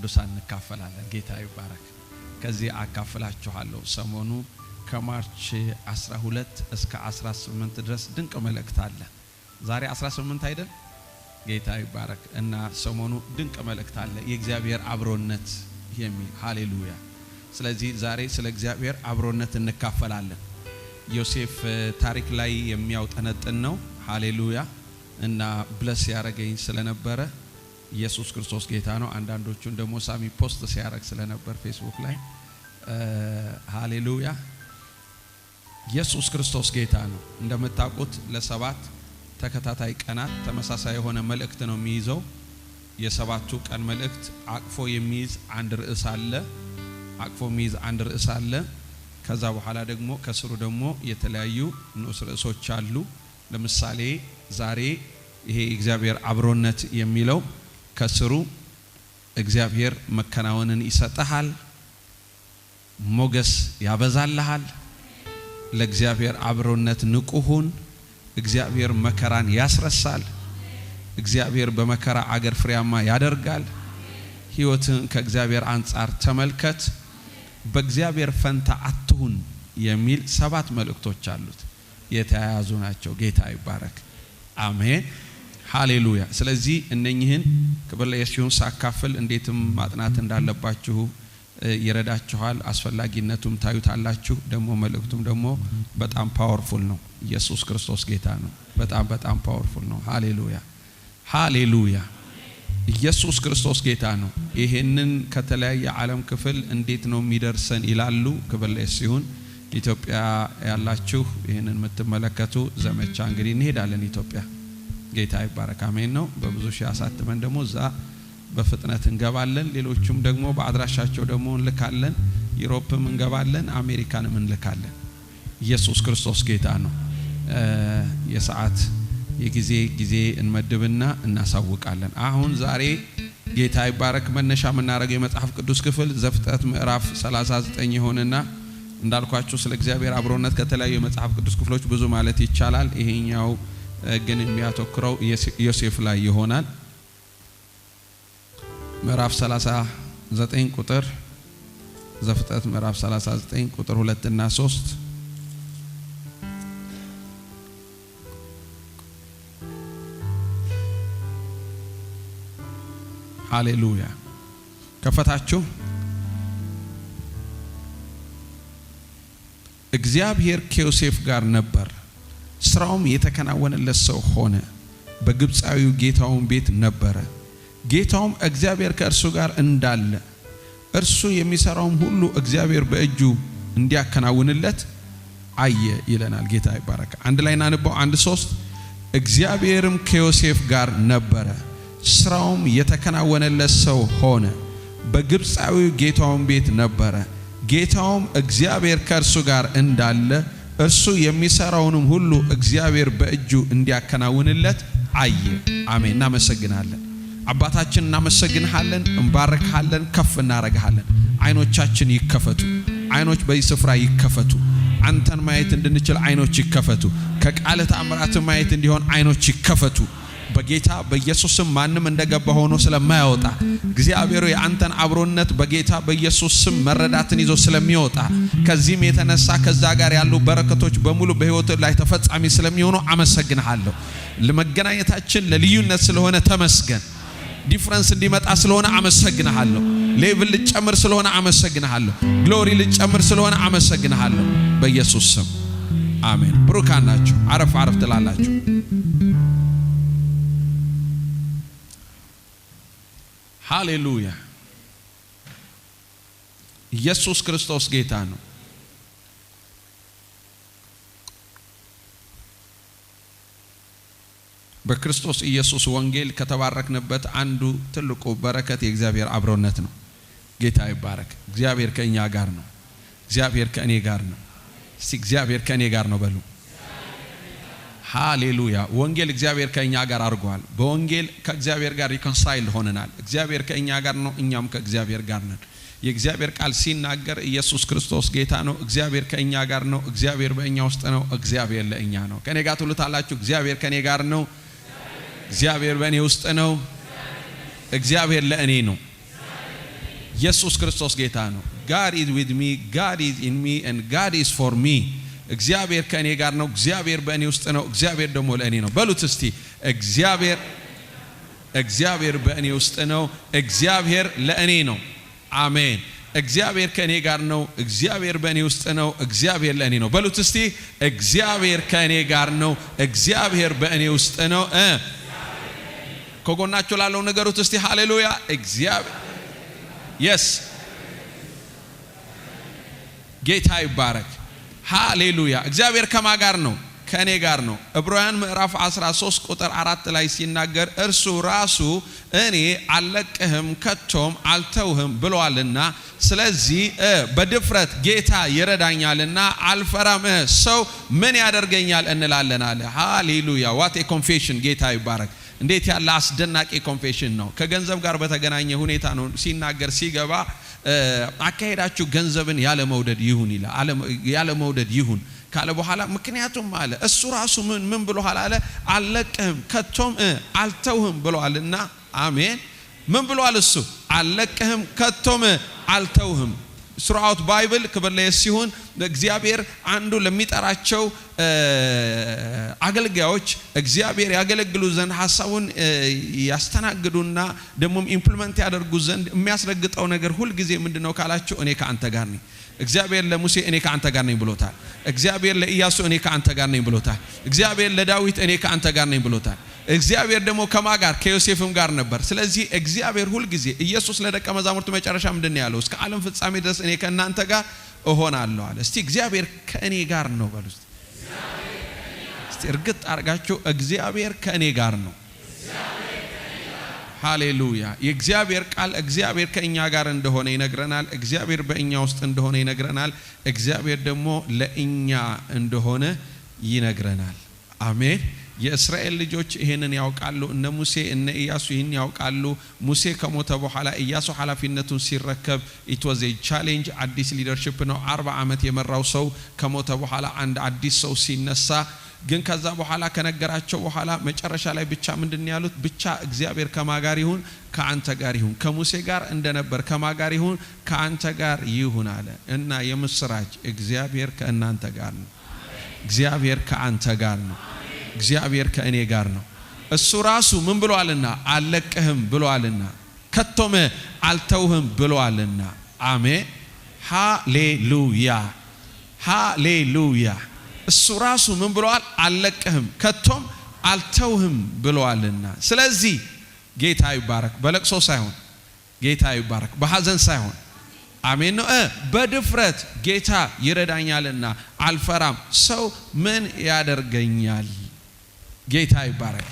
ቅዱሳን እንካፈላለን። ጌታ ይባረክ። ከዚህ አካፍላችኋለሁ። ሰሞኑ ከማርች 12 እስከ 18 ድረስ ድንቅ መልእክት አለ። ዛሬ 18 አይደል? ጌታ ይባረክ እና ሰሞኑ ድንቅ መልእክት አለ የእግዚአብሔር አብሮነት የሚል ሃሌሉያ። ስለዚህ ዛሬ ስለ እግዚአብሔር አብሮነት እንካፈላለን። ዮሴፍ ታሪክ ላይ የሚያውጠነጥን ነው። ሃሌሉያ እና ብለስ ያረገኝ ስለነበረ ኢየሱስ ክርስቶስ ጌታ ነው። አንዳንዶቹን ደግሞ ሳሚ ፖስት ሲያረግ ስለነበር ፌስቡክ ላይ ሃሌሉያ ኢየሱስ ክርስቶስ ጌታ ነው። እንደምታውቁት ለሰባት ተከታታይ ቀናት ተመሳሳይ የሆነ መልእክት ነው የሚይዘው። የሰባቱ ቀን መልእክት አቅፎ የሚይዝ አንድ ርዕስ አለ። ከዛ በኋላ ደግሞ ከስሩ ደግሞ የተለያዩ ንዑስ ርዕሶች አሉ። ለምሳሌ ዛሬ ይሄ እግዚአብሔር አብሮነት የሚለው ከስሩ እግዚአብሔር መከናወንን ይሰጣል፣ ሞገስ ያበዛልሃል፣ ለእግዚአብሔር አብሮነት ንቁሁን፣ እግዚአብሔር መከራን ያስረሳል፣ እግዚአብሔር በመከራ አገር ፍሬያማ ያደርጋል፣ ሕይወትን ከእግዚአብሔር አንጻር ተመልከት፣ በእግዚአብሔር ፈንታ አትሁን የሚል ሰባት መልእክቶች አሉት። የተያያዙ ናቸው። ጌታ ይባረክ። አሜን ሃሌሉያ። ስለዚህ እነኚህን ክብር ለኢየሱስ ሳካፍል እንዴትም ማጥናት እንዳለባችሁ ይረዳችኋል። አስፈላጊነቱም ታዩታላችሁ። ደግሞ መልእክቱም ደግሞ በጣም ፓወርፉል ነው። ኢየሱስ ክርስቶስ ጌታ ነው። በጣም ፓወርፉል ነው። ሃሌሉያ ኢየሱስ ክርስቶስ ጌታ ነው። ይሄንን ከተለያየ ዓለም ክፍል እንዴት ነው የሚደርሰን ይላሉ። ክብር ለኢየሱስ። ኢትዮጵያ ያላችሁ ይሄንን የምትመለከቱ ዘመቻ እንግዲህ እንሄዳለን ኢትዮጵያ። ጌታ ይባረክ። አሜን ነው። በብዙ ሺህ አሳትመን ደግሞ እዛ በፍጥነት እንገባለን። ሌሎችም ደግሞ በአድራሻቸው ደግሞ እንልካለን። ዩሮፕም እንገባለን፣ አሜሪካንም እንልካለን። ኢየሱስ ክርስቶስ ጌታ ነው። የሰዓት የጊዜ እንመድብና እናሳውቃለን። አሁን ዛሬ ጌታ ይባረክ መነሻ የምናደርገው የመጽሐፍ ቅዱስ ክፍል ዘፍጥረት ምዕራፍ 39 ይሆንና እንዳልኳችሁ ስለ እግዚአብሔር አብሮነት ከተለያዩ የመጽሐፍ ቅዱስ ክፍሎች ብዙ ማለት ይቻላል። ይሄኛው ግን የሚያተኩረው ዮሴፍ ላይ ይሆናል። ምዕራፍ 39 ቁጥር ዘፍጥረት ምዕራፍ 39 ቁጥር 2 እና 3 ሃሌሉያ። ከፈታችሁ። እግዚአብሔር ከዮሴፍ ጋር ነበር፣ ስራውም የተከናወነለት ሰው ሆነ። በግብፃዊው ጌታውን ቤት ነበረ። ጌታውም እግዚአብሔር ከእርሱ ጋር እንዳለ እርሱ የሚሰራውም ሁሉ እግዚአብሔር በእጁ እንዲያከናውንለት አየ ይለናል። ጌታ ይባረክ። አንድ ላይ እናንበው። 1:3 እግዚአብሔርም ከዮሴፍ ጋር ነበረ፣ ስራውም የተከናወነለት ሰው ሆነ። በግብፃዊው ጌታውን ቤት ነበረ። ጌታውም እግዚአብሔር ከእርሱ ጋር እንዳለ እርሱ የሚሰራውንም ሁሉ እግዚአብሔር በእጁ እንዲያከናውንለት አየ። አሜን። እናመሰግናለን አባታችን፣ እናመሰግንሃለን፣ እንባርክሃለን፣ ከፍ እናረጋሃለን። አይኖቻችን ይከፈቱ። አይኖች በዚህ ስፍራ ይከፈቱ። አንተን ማየት እንድንችል አይኖች ይከፈቱ። ከቃል ተአምራት ማየት እንዲሆን አይኖች ይከፈቱ። በጌታ በኢየሱስም ማንም እንደገባ ሆኖ ስለማያወጣ እግዚአብሔር የአንተን አብሮነት በጌታ በኢየሱስም መረዳትን ይዞ ስለሚወጣ ከዚህም የተነሳ ከዛ ጋር ያሉ በረከቶች በሙሉ በህይወት ላይ ተፈጻሚ ስለሚሆኑ አመሰግንሃለሁ። ለመገናኘታችን ለልዩነት ስለሆነ ተመስገን። ዲፍረንስ እንዲመጣ ስለሆነ አመሰግንሃለሁ። ሌቭል ልጨምር ስለሆነ አመሰግንሃለሁ። ግሎሪ ልጨምር ስለሆነ አመሰግንሃለሁ። በኢየሱስ ስም አሜን። ብሩካን ናችሁ። አረፍ ትላላችሁ። ሃሌሉያ ኢየሱስ ክርስቶስ ጌታ ነው። በክርስቶስ ኢየሱስ ወንጌል ከተባረክንበት አንዱ ትልቁ በረከት የእግዚአብሔር አብሮነት ነው። ጌታ ይባረክ። እግዚአብሔር ከኛ ጋር ነው። እግዚአብሔር ከእኔ ጋር ነው። እስቲ እግዚአብሔር ከእኔ ጋር ነው በሉ። ሃሌሉያ። ወንጌል እግዚአብሔር ከኛ ጋር አድርጓል። በወንጌል ከእግዚአብሔር ጋር ሪኮንሳይል ሆነናል። እግዚአብሔር ከኛ ጋር ነው፣ እኛም ከእግዚአብሔር ጋር ነን። የእግዚአብሔር ቃል ሲናገር ኢየሱስ ክርስቶስ ጌታ ነው። እግዚአብሔር ከኛ ጋር ነው። እግዚአብሔር በእኛ ውስጥ ነው። እግዚአብሔር ለእኛ ነው። ከኔ ጋር ትሉታላችሁ። እግዚአብሔር ከኔ ጋር ነው። እግዚአብሔር በእኔ ውስጥ ነው። እግዚአብሔር ለእኔ ነው። ኢየሱስ ክርስቶስ ጌታ ነው። God is with me, God is in me and God is for me. እግዚአብሔር ከእኔ ጋር ነው፣ እግዚአብሔር በእኔ ውስጥ ነው፣ እግዚአብሔር ደግሞ ለእኔ ነው። በሉት እስቲ እግዚአብሔር በእኔ ውስጥ ነው፣ እግዚአብሔር ለእኔ ነው። አሜን። እግዚአብሔር ከእኔ ጋር ነው፣ እግዚአብሔር በእኔ ውስጥ ነው፣ እግዚአብሔር ለእኔ ነው። በሉት እስቲ እግዚአብሔር ከእኔ ጋር ነው፣ እግዚአብሔር በእኔ ውስጥ ነው። ከጎናችሁ ላለው ነገሩት እስቲ ሃሌሉያ። እግዚአብሔር yes ጌታ ይባረክ። ሃሌሉያ። እግዚአብሔር ከማ ጋር ነው? ከኔ ጋር ነው። ዕብራውያን ምዕራፍ 13 ቁጥር 4 ላይ ሲናገር እርሱ ራሱ እኔ አልለቅህም ከቶም አልተውህም ብሏልና ስለዚህ በድፍረት ጌታ ይረዳኛልና አልፈራም፣ ሰው ምን ያደርገኛል እንላለን አለ። ሃሌሉያ። ዋት ኤ ኮንፌሽን። ጌታ ይባረክ። እንዴት ያለ አስደናቂ ኮንፌሽን ነው። ከገንዘብ ጋር በተገናኘ ሁኔታ ነው ሲናገር ሲገባ አካሄዳችሁ ገንዘብን ያለ መውደድ ይሁን ይላል። ያለ መውደድ ይሁን ካለ በኋላ ምክንያቱም አለ እሱ ራሱ ምን ብሎሃል አለ አልለቅህም ከቶም አልተውህም ብሏልና። አሜን። ምን ብሏል እሱ? አልለቅህም ከቶም አልተውህም። throughout ባይብል ክብር ለኢየሱስ ይሁን። እግዚአብሔር አንዱ ለሚጠራቸው አገልጋዮች እግዚአብሔር ያገለግሉ ዘንድ ሐሳቡን ያስተናግዱና ደሞም ኢምፕሊመንት ያደርጉ ዘንድ የሚያስረግጠው ነገር ሁሉ ጊዜ ምንድነው ካላችሁ እኔ ካንተ ጋር ነኝ። እግዚአብሔር ለሙሴ እኔ ካንተ ጋር ነኝ ብሎታል። እግዚአብሔር ለኢያሱ እኔ ካንተ ጋር ነኝ ብሎታል። እግዚአብሔር ለዳዊት እኔ ካንተ ጋር ነኝ ብሎታል። እግዚአብሔር ደግሞ ከማ ጋር? ከዮሴፍም ጋር ነበር። ስለዚህ እግዚአብሔር ሁሉ ጊዜ ኢየሱስ ለደቀ መዛሙርቱ መጨረሻ ምንድነው ያለው? እስከ ዓለም ፍጻሜ ድረስ እኔ ከእናንተ ጋር እሆናለሁ አለ። እስቲ እግዚአብሔር ከእኔ ጋር ነው በሉ። እስቲ እርግጥ አርጋችሁ እግዚአብሔር ከእኔ ጋር ነው። ሃሌሉያ። የእግዚአብሔር ቃል እግዚአብሔር ከእኛ ጋር እንደሆነ ይነግረናል። እግዚአብሔር በእኛ ውስጥ እንደሆነ ይነግረናል። እግዚአብሔር ደግሞ ለእኛ እንደሆነ ይነግረናል። አሜን። የእስራኤል ልጆች ይሄንን ያውቃሉ። እነ ሙሴ እነ ኢያሱ ይሄን ያውቃሉ። ሙሴ ከሞተ በኋላ ኢያሱ ኃላፊነቱን ሲረከብ it was a challenge። አዲስ ሊደርሺፕ ነው። 40 ዓመት የመራው ሰው ከሞተ በኋላ አንድ አዲስ ሰው ሲነሳ ግን ከዛ በኋላ ከነገራቸው በኋላ መጨረሻ ላይ ብቻ ምንድነው ያሉት? ብቻ እግዚአብሔር ከማጋር ይሁን ከአንተ ጋር ይሁን፣ ከሙሴ ጋር እንደነበር ከማጋር ይሁን ከአንተ ጋር ይሁን አለ። እና የምስራች እግዚአብሔር ከእናንተ ጋር ነው። እግዚአብሔር ከአንተ ጋር ነው። እግዚአብሔር ከእኔ ጋር ነው። እሱ ራሱ ምን ብሏልና አልለቅህም ብሏልና ከቶም አልተውህም ብሏልና። አሜን። ሃሌሉያ ሃሌሉያ። እሱ ራሱ ምን ብሏል? አልለቅህም ከቶም አልተውህም ብሏልና። ስለዚህ ጌታ ይባረክ። በለቅሶ ሳይሆን ጌታ ይባረክ፣ በሐዘን ሳይሆን አሜን ነው። በድፍረት ጌታ ይረዳኛልና አልፈራም፣ ሰው ምን ያደርገኛል? ጌታ ይባረክ።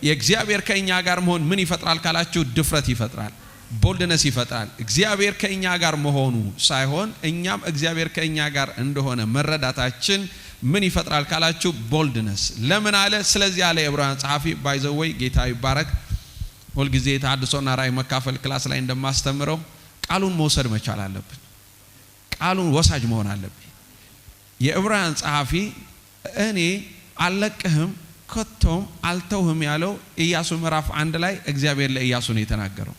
የእግዚአብሔር ከኛ ጋር መሆን ምን ይፈጥራል ካላችሁ? ድፍረት ይፈጥራል፣ ቦልድነስ ይፈጥራል። እግዚአብሔር ከኛ ጋር መሆኑ ሳይሆን እኛም እግዚአብሔር ከኛ ጋር እንደሆነ መረዳታችን ምን ይፈጥራል ካላችሁ? ቦልድነስ። ለምን አለ? ስለዚህ አለ የዕብራውያን ጸሐፊ ባይዘወይ ጌታ ይባረክ። ሁል ጊዜ ተሐድሶና ራእይ መካፈል ክላስ ላይ እንደማስተምረው ቃሉን መውሰድ መቻል አለብን። ቃሉን ወሳጅ መሆን አለብን። የዕብራውያን ጸሐፊ እኔ አልለቅህም ከቶም አልተውህም ያለው ኢያሱ ምዕራፍ 1 ላይ እግዚአብሔር ለኢያሱ ነው የተናገረው።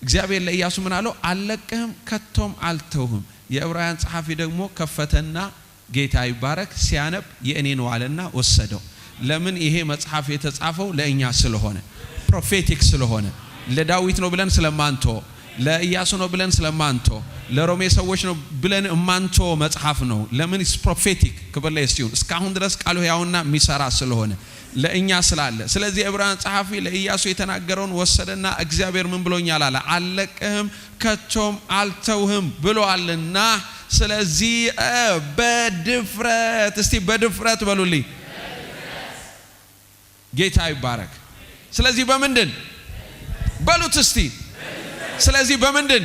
እግዚአብሔር ለኢያሱ ምን አለው? አልለቅህም ከቶም አልተውህም። የዕብራውያን ጸሐፊ ደግሞ ከፈተና ጌታ ይባረክ ሲያነብ የእኔ ነው አለና ወሰደው። ለምን? ይሄ መጽሐፍ የተጻፈው ለእኛ ስለሆነ፣ ፕሮፌቲክ ስለሆነ፣ ለዳዊት ነው ብለን ስለማንቶ፣ ለኢያሱ ነው ብለን ስለማንቶ፣ ለሮሜ ሰዎች ነው ብለን ማንቶ መጽሐፍ ነው። ለምን? ኢስ ፕሮፌቲክ። ክብር ለኢየሱስ ይሁን። እስካሁን ድረስ ቃሉ ያውና የሚሰራ ስለሆነ ለእኛ ስላለ። ስለዚህ ዕብራውያን ጸሐፊ ለኢያሱ የተናገረውን ወሰደና እግዚአብሔር ምን ብሎኛል አለ? አልለቅህም ከቶም አልተውህም ብሏልና ስለዚህ በድፍረት፣ እስቲ በድፍረት በሉልኝ። ጌታ ይባረክ። ስለዚህ በምንድን በሉት እስቲ። ስለዚህ በምንድን?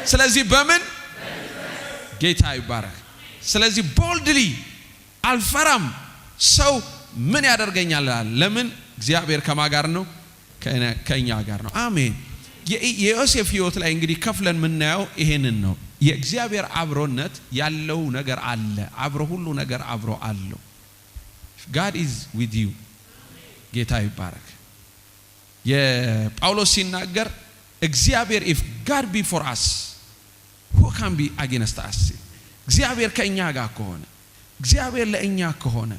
ስለዚህ በምን? ጌታ ይባረክ። ስለዚህ ቦልድሊ አልፈራም፣ ሰው ምን ያደርገኛል? ለምን? እግዚአብሔር ከማ ጋር ነው? ከኛ ጋር ነው። አሜን። የዮሴፍ ሕይወት ላይ እንግዲህ ከፍለን የምናየው ይሄንን ነው። የእግዚአብሔር አብሮነት ያለው ነገር አለ። አብሮ ሁሉ ነገር አብሮ አለው። God is with you። ጌታ ይባረክ። የጳውሎስ ሲናገር እግዚአብሔር if God be for us who can be against us እግዚአብሔር ከኛ ጋር ከሆነ እግዚአብሔር ለእኛ ከሆነ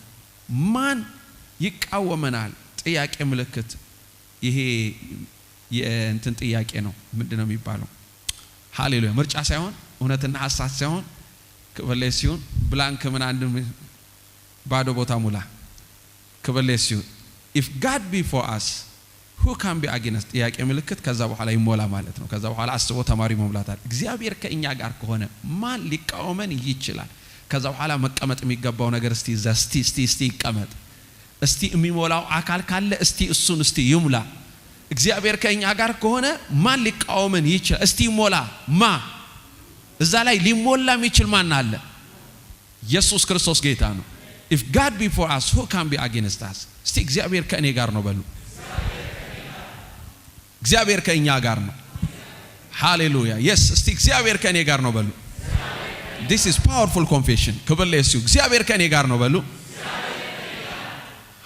ማን ይቃወመናል ጥያቄ ምልክት ይሄ የእንትን ጥያቄ ነው ምንድነው የሚባለው ሃሌሉያ ምርጫ ሳይሆን እውነትና ሐሳብ ሳይሆን ከበለሲውን ብላንክ ምን አንድ ባዶ ቦታ ሙላ ከበለሲው if God be for us who can be against ጥያቄ ምልክት ከዛ በኋላ ይሞላ ማለት ነው ከዛ በኋላ አስቦ ተማሪ መሙላታል እግዚአብሔር ከኛ ጋር ከሆነ ማን ሊቃወመን ይችላል ከዛ በኋላ መቀመጥ የሚገባው ነገር እስቲ ይቀመጥ እስቲ የሚሞላው አካል ካለ እስቲ እሱን እስቲ ይሙላ እግዚአብሔር ከኛ ጋር ከሆነ ማን ሊቃወመን ይችላል እስቲ ይሞላ ማ እዛ ላይ ሊሞላ የሚችል ማን አለ ኢየሱስ ክርስቶስ ጌታ ነው if God be for us who can be against us እስቲ እግዚአብሔር ከእኔ ጋር ነው በሉ እግዚአብሔር ከኛ ጋር ነው ሃሌሉያ yes እስቲ እግዚአብሔር ከኔ ጋር ነው በሉ this is powerful confession ከበለሱ እግዚአብሔር ከኔ ጋር ነው በሉ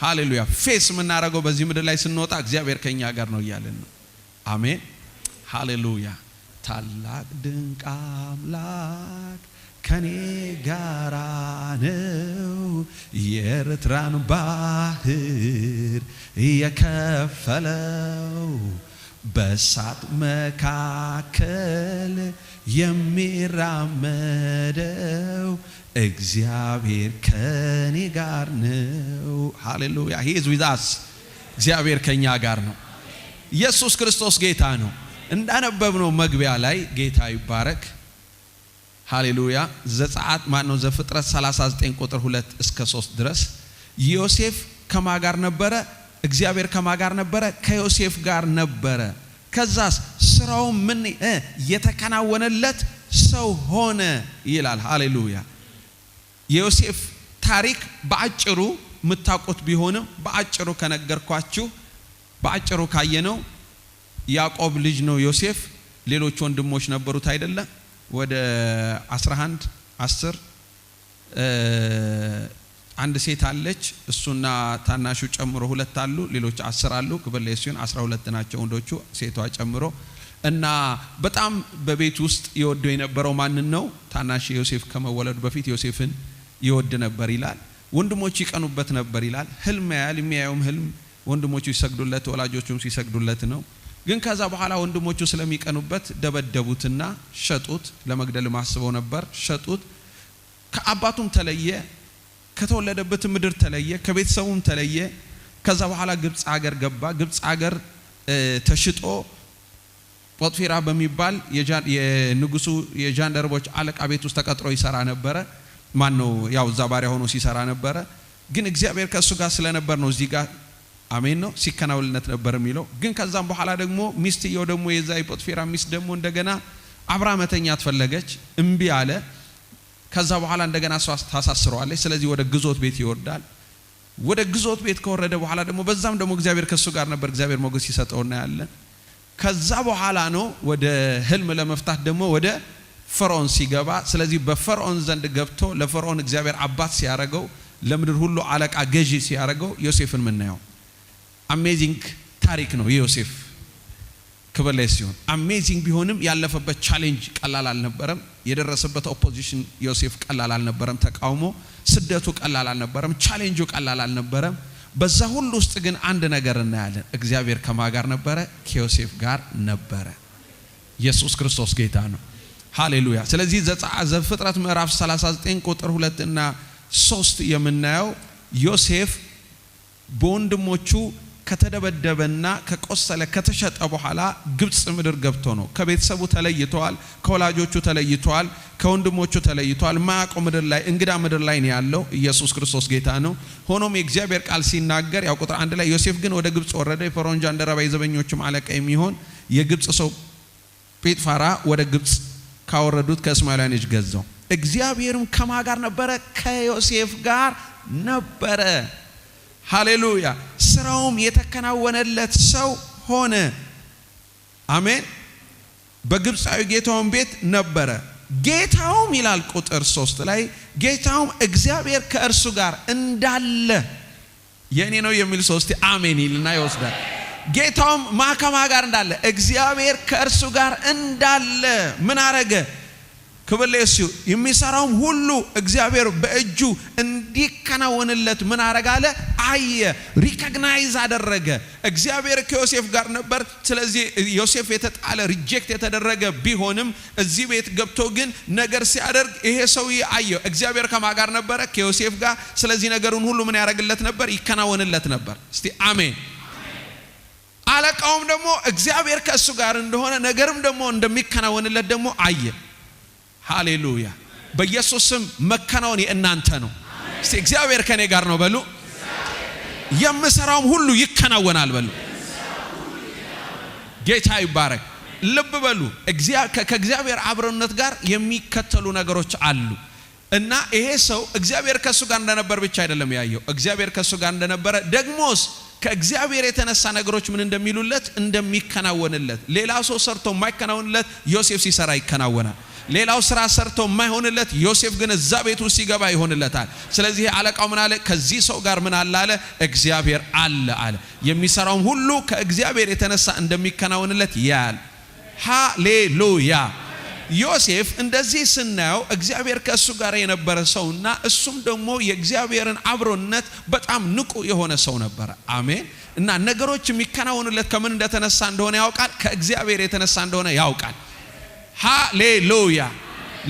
ሃሌሉያ ፌስ ምናረገው በዚህ ምድር ላይ ስንወጣ እግዚአብሔር ከኛ ጋር ነው ይያለን ነው አሜን ሃሌሉያ ታላቅ ድንቅ አምላክ ከኔ ጋር ነው የኤርትራን ባህር የከፈለው በሳት መካከል የሚራመደው እግዚአብሔር ከኔ ጋር ነው ሃሌሉያ he is with us እግዚአብሔር ከኛ ጋር ነው ኢየሱስ ክርስቶስ ጌታ ነው እንዳነበብነው መግቢያ ላይ ጌታ ይባረክ ሃሌሉያ ዘጸአት ማነው ዘፍጥረት 39 ቁጥር 2 እስከ 3 ድረስ ዮሴፍ ከማጋር ነበረ እግዚአብሔር ከማጋር ነበረ ከዮሴፍ ጋር ነበረ ከዛስ ስራው ምን የተከናወነለት ሰው ሆነ ይላል ሃሌሉያ የዮሴፍ ታሪክ በአጭሩ ምታቆት ቢሆንም በአጭሩ ከነገርኳችሁ በአጭሩ ካየነው ያዕቆብ ልጅ ነው ዮሴፍ ሌሎች ወንድሞች ነበሩት አይደለ ወደ 11 10 አንድ ሴት አለች እሱና ታናሹ ጨምሮ ሁለት አሉ ሌሎች 10 አሉ ከበለሲዮን 12 ናቸው ወንዶቹ ሴቷ ጨምሮ እና በጣም በቤት ውስጥ ይወደው የነበረው ማን ነው ታናሽ ዮሴፍ ከመወለዱ በፊት ዮሴፍን ይወድ ነበር ይላል ወንድሞቹ ይቀኑበት ነበር ይላል ህልም ያያል የሚያየውም ህልም ወንድሞቹ ይሰግዱለት ወላጆቹም ሲሰግዱለት ነው ግን ከዛ በኋላ ወንድሞቹ ስለሚቀኑበት ደበደቡትና ሸጡት ለመግደል ማስበው ነበር ሸጡት ከአባቱም ተለየ ከተወለደበት ምድር ተለየ ከቤተሰቡም ተለየ ከዛ በኋላ ግብጽ ሀገር ገባ ግብጽ ሀገር ተሽጦ ጶጥፌራ በሚባል የንጉሱ የጃንደረቦች አለቃ ቤት ውስጥ ተቀጥሮ ይሰራ ነበር ማን ነው ያው እዛ ባሪያ ሆኖ ሲሰራ ነበር ግን እግዚአብሔር ከሱ ጋር ስለነበር ነው እዚህ ጋር አሜን ነው ሲከናወልነት ነበር የሚለው ግን ከዛም በኋላ ደግሞ ሚስትየው ደግሞ የዛ የጶጥፌራ ሚስት ደግሞ እንደገና አብራመተኛ ተፈለገች እምቢ አለ ከዛ በኋላ እንደገና እሷ ታሳስረዋለች ስለዚህ ወደ ግዞት ቤት ይወርዳል ወደ ግዞት ቤት ከወረደ በኋላ ደግሞ በዛም ደግሞ እግዚአብሔር ከሱ ጋር ነበር እግዚአብሔር ሞገስ ይሰጠውና ያለን ከዛ በኋላ ነው ወደ ህልም ለመፍታት ደግሞ ወደ ፈርዖን ሲገባ ስለዚህ በፈርዖን ዘንድ ገብቶ ለፈርዖን እግዚአብሔር አባት ሲያረጋው ለምድር ሁሉ አለቃ ገዢ ሲያረጋው ዮሴፍን ምናየው አሜዚንግ ታሪክ ነው ዮሴፍ ከበለሲዮን አሜዚንግ ቢሆንም ያለፈበት ቻሌንጅ ቀላል አልነበረም የደረሰበት ኦፖዚሽን ዮሴፍ ቀላል አልነበረም ተቃውሞ ስደቱ ቀላል አልነበረም ቻሌንጁ ቀላል አልነበረም በዛ ሁሉ ውስጥ ግን አንድ ነገር እናያለን እግዚአብሔር ከማጋር ነበረ ከዮሴፍ ጋር ነበረ ኢየሱስ ክርስቶስ ጌታ ነው ሃሌሉያ ስለዚህ ዘፍጥረት ምዕራፍ 39 ቁጥር 2 እና 3 የምናየው ዮሴፍ በወንድሞቹ ከተደበደበና ከቆሰለ ከተሸጠ በኋላ ግብጽ ምድር ገብቶ ነው ከቤተሰቡ ተለይቷል ከወላጆቹ ተለይቷል ከወንድሞቹ ተለይቷል ማያቆ ምድር ላይ እንግዳ ምድር ላይ ነው ያለው ኢየሱስ ክርስቶስ ጌታ ነው ሆኖም የእግዚአብሔር ቃል ሲናገር ያው ቁጥር 1 ላይ ዮሴፍ ግን ወደ ግብጽ ወረደ የፈርዖን ጃንደረባ የዘበኞቹም አለቃ የሚሆን የግብጽ ሰው ጲጥፋራ ወደ ግብጽ ካወረዱት ከእስማኤላውያን እጅ ገዛው እግዚአብሔርም ከማጋር ነበረ ከዮሴፍ ጋር ነበረ ሃሌሉያ ስራውም የተከናወነለት ሰው ሆነ አሜን በግብጻዊ ጌታውን ቤት ነበረ ጌታውም ይላል ቁጥር 3 ላይ ጌታውም እግዚአብሔር ከእርሱ ጋር እንዳለ የኔ ነው የሚል ሶስት አሜን ይልና ይወስዳል ጌታውም ማከማ ጋር እንዳለ እግዚአብሔር ከእርሱ ጋር እንዳለ ምን አረገ? ክብር ለኢየሱስ። የሚሰራውም ሁሉ እግዚአብሔር በእጁ እንዲከናወንለት ምን አረጋለ? አየ፣ ሪኮግናይዝ አደረገ። እግዚአብሔር ከዮሴፍ ጋር ነበር። ስለዚህ ዮሴፍ የተጣለ ሪጀክት የተደረገ ቢሆንም እዚህ ቤት ገብቶ ግን ነገር ሲያደርግ ይሄ ሰውዬ አየ እግዚአብሔር ከማን ጋር ነበረ? ከዮሴፍ ጋር። ስለዚህ ነገሩን ሁሉ ምን ያደርግለት ነበር? ይከናወንለት ነበር። እስቲ አሜን። አለቃውም ደግሞ እግዚአብሔር ከእሱ ጋር እንደሆነ ነገርም ደግሞ እንደሚከናወንለት ደግሞ አየ። ሃሌሉያ። በኢየሱስ ስም መከናወን የእናንተ ነው። እስቲ እግዚአብሔር ከኔ ጋር ነው በሉ። የምሰራውም ሁሉ ይከናወናል በሉ። ጌታ ይባረክ። ልብ በሉ። ከእግዚአብሔር አብሮነት ጋር የሚከተሉ ነገሮች አሉ እና ይሄ ሰው እግዚአብሔር ከሱ ጋር እንደነበር ብቻ አይደለም ያየው። እግዚአብሔር ከሱ ጋር እንደነበረ ደግሞስ ከእግዚአብሔር የተነሳ ነገሮች ምን እንደሚሉለት እንደሚከናወንለት። ሌላው ሰው ሰርቶ የማይከናወንለት ዮሴፍ ሲሰራ ይከናወናል። ሌላው ስራ ሰርቶ የማይሆንለት ዮሴፍ ግን እዛ ቤት ውስጥ ሲገባ ይሆንለታል። ስለዚህ አለቃው ምን አለ? ከዚህ ሰው ጋር ምን አለ አለ? እግዚአብሔር አለ አለ። የሚሰራውም ሁሉ ከእግዚአብሔር የተነሳ እንደሚከናወንለት ያያል። ሃሌሉያ። ዮሴፍ እንደዚህ ስናየው እግዚአብሔር ከእሱ ጋር የነበረ ሰውና እሱም ደግሞ የእግዚአብሔርን አብሮነት በጣም ንቁ የሆነ ሰው ነበረ። አሜን። እና ነገሮች የሚከናወኑለት ከምን እንደተነሳ እንደሆነ ያውቃል። ከእግዚአብሔር የተነሳ እንደሆነ ያውቃል። ሃሌሉያ።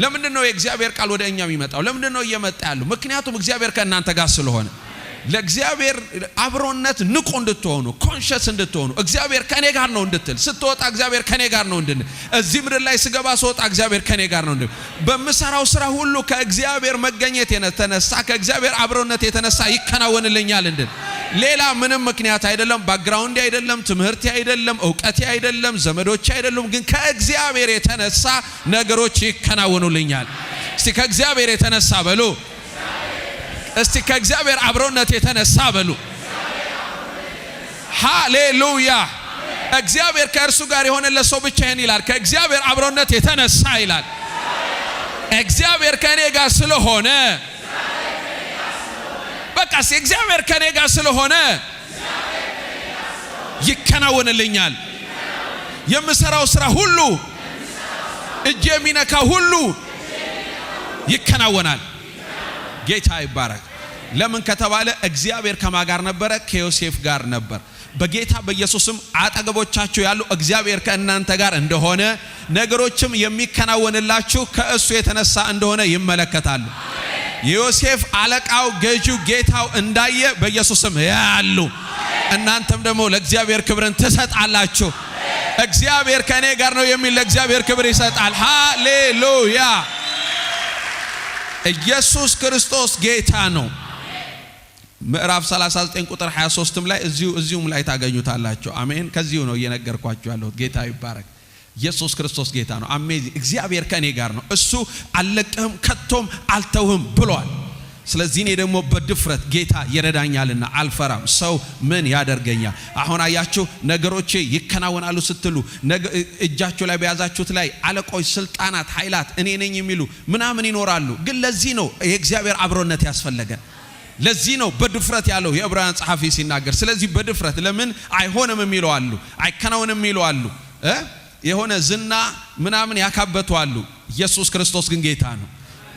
ለምንድነው የእግዚአብሔር ቃል ወደ እኛ የሚመጣው? ለምንድነው እየመጣ ያለው? ምክንያቱም እግዚአብሔር ከእናንተ ጋር ስለሆነ ለእግዚአብሔር አብሮነት ንቁ እንድትሆኑ ኮንሸስ እንድትሆኑ እግዚአብሔር ከኔ ጋር ነው እንድትል ስትወጣ እግዚአብሔር ከኔ ጋር ነው እንድን እዚህ ምድር ላይ ስገባ ስወጣ እግዚአብሔር ከኔ ጋር ነው እንድን በመሰራው ስራ ሁሉ ከእግዚአብሔር መገኘት የተነሳ ከእግዚአብሔር አብሮነት የተነሳ ይከናወንልኛል እንድን ሌላ ምንም ምክንያት አይደለም። ባክግራውንድ አይደለም፣ ትምህርት አይደለም፣ ዕውቀት አይደለም፣ ዘመዶች አይደሉም። ግን ከእግዚአብሔር የተነሳ ነገሮች ይከናወኑልኛል። እስቲ ከእግዚአብሔር የተነሳ በሉ። እስቲ ከእግዚአብሔር አብሮነት የተነሳ በሉ። ሃሌሉያ። እግዚአብሔር ከእርሱ ጋር የሆነለት ሰው ብቻ ይሄን ይላል። ከእግዚአብሔር አብሮነት የተነሳ ይላል። እግዚአብሔር ከኔ ጋር ስለሆነ በቃ እግዚአብሔር ከኔ ጋር ስለሆነ ይከናወንልኛል። የምሰራው ስራ ሁሉ እጄ የሚነካ ሁሉ ይከናወናል። ጌታ ይባረክ። ለምን ከተባለ እግዚአብሔር ከማን ጋር ነበረ? ከዮሴፍ ጋር ነበር። በጌታ በኢየሱስም አጠገቦቻችሁ ያሉ እግዚአብሔር ከእናንተ ጋር እንደሆነ ነገሮችም የሚከናወንላችሁ ከእሱ የተነሳ እንደሆነ ይመለከታሉ። ዮሴፍ አለቃው፣ ገዢው፣ ጌታው እንዳየ በኢየሱስም ያሉ እናንተም ደግሞ ለእግዚአብሔር ክብርን ትሰጣላችሁ። እግዚአብሔር ከኔ ጋር ነው የሚል ለእግዚአብሔር ክብር ይሰጣል። ሃሌሉያ። ኢየሱስ ክርስቶስ ጌታ ነው። ምዕራፍ 39 ቁጥር 23 ላይ እዚሁም ላይ ታገኙታላችሁ። አሜን። ከዚሁ ነው እየነገርኳችሁ ያለሁት። ጌታ ይባረክ። ኢየሱስ ክርስቶስ ጌታ ነው። አሜዚንግ። እግዚአብሔር ከኔ ጋር ነው፣ እሱ አልለቅህም ከቶም አልተውህም ብሏል። ስለዚህ እኔ ደግሞ በድፍረት ጌታ ይረዳኛልና አልፈራም። ሰው ምን ያደርገኛል? አሁን አያችሁ ነገሮቼ ይከናወናሉ ስትሉ እጃችሁ ላይ በያዛችሁት ላይ አለቆች፣ ስልጣናት፣ ኃይላት እኔ ነኝ የሚሉ ምናምን ይኖራሉ። ግን ለዚህ ነው የእግዚአብሔር አብሮነት ያስፈልገን። ለዚህ ነው በድፍረት ያለው የዕብራውያን ጸሐፊ ሲናገር። ስለዚህ በድፍረት ለምን አይሆንም የሚሉ አሉ፣ አይከናወንም የሚሉ አሉ፣ የሆነ ዝና ምናምን ያካበቱ አሉ። ኢየሱስ ክርስቶስ ግን ጌታ ነው።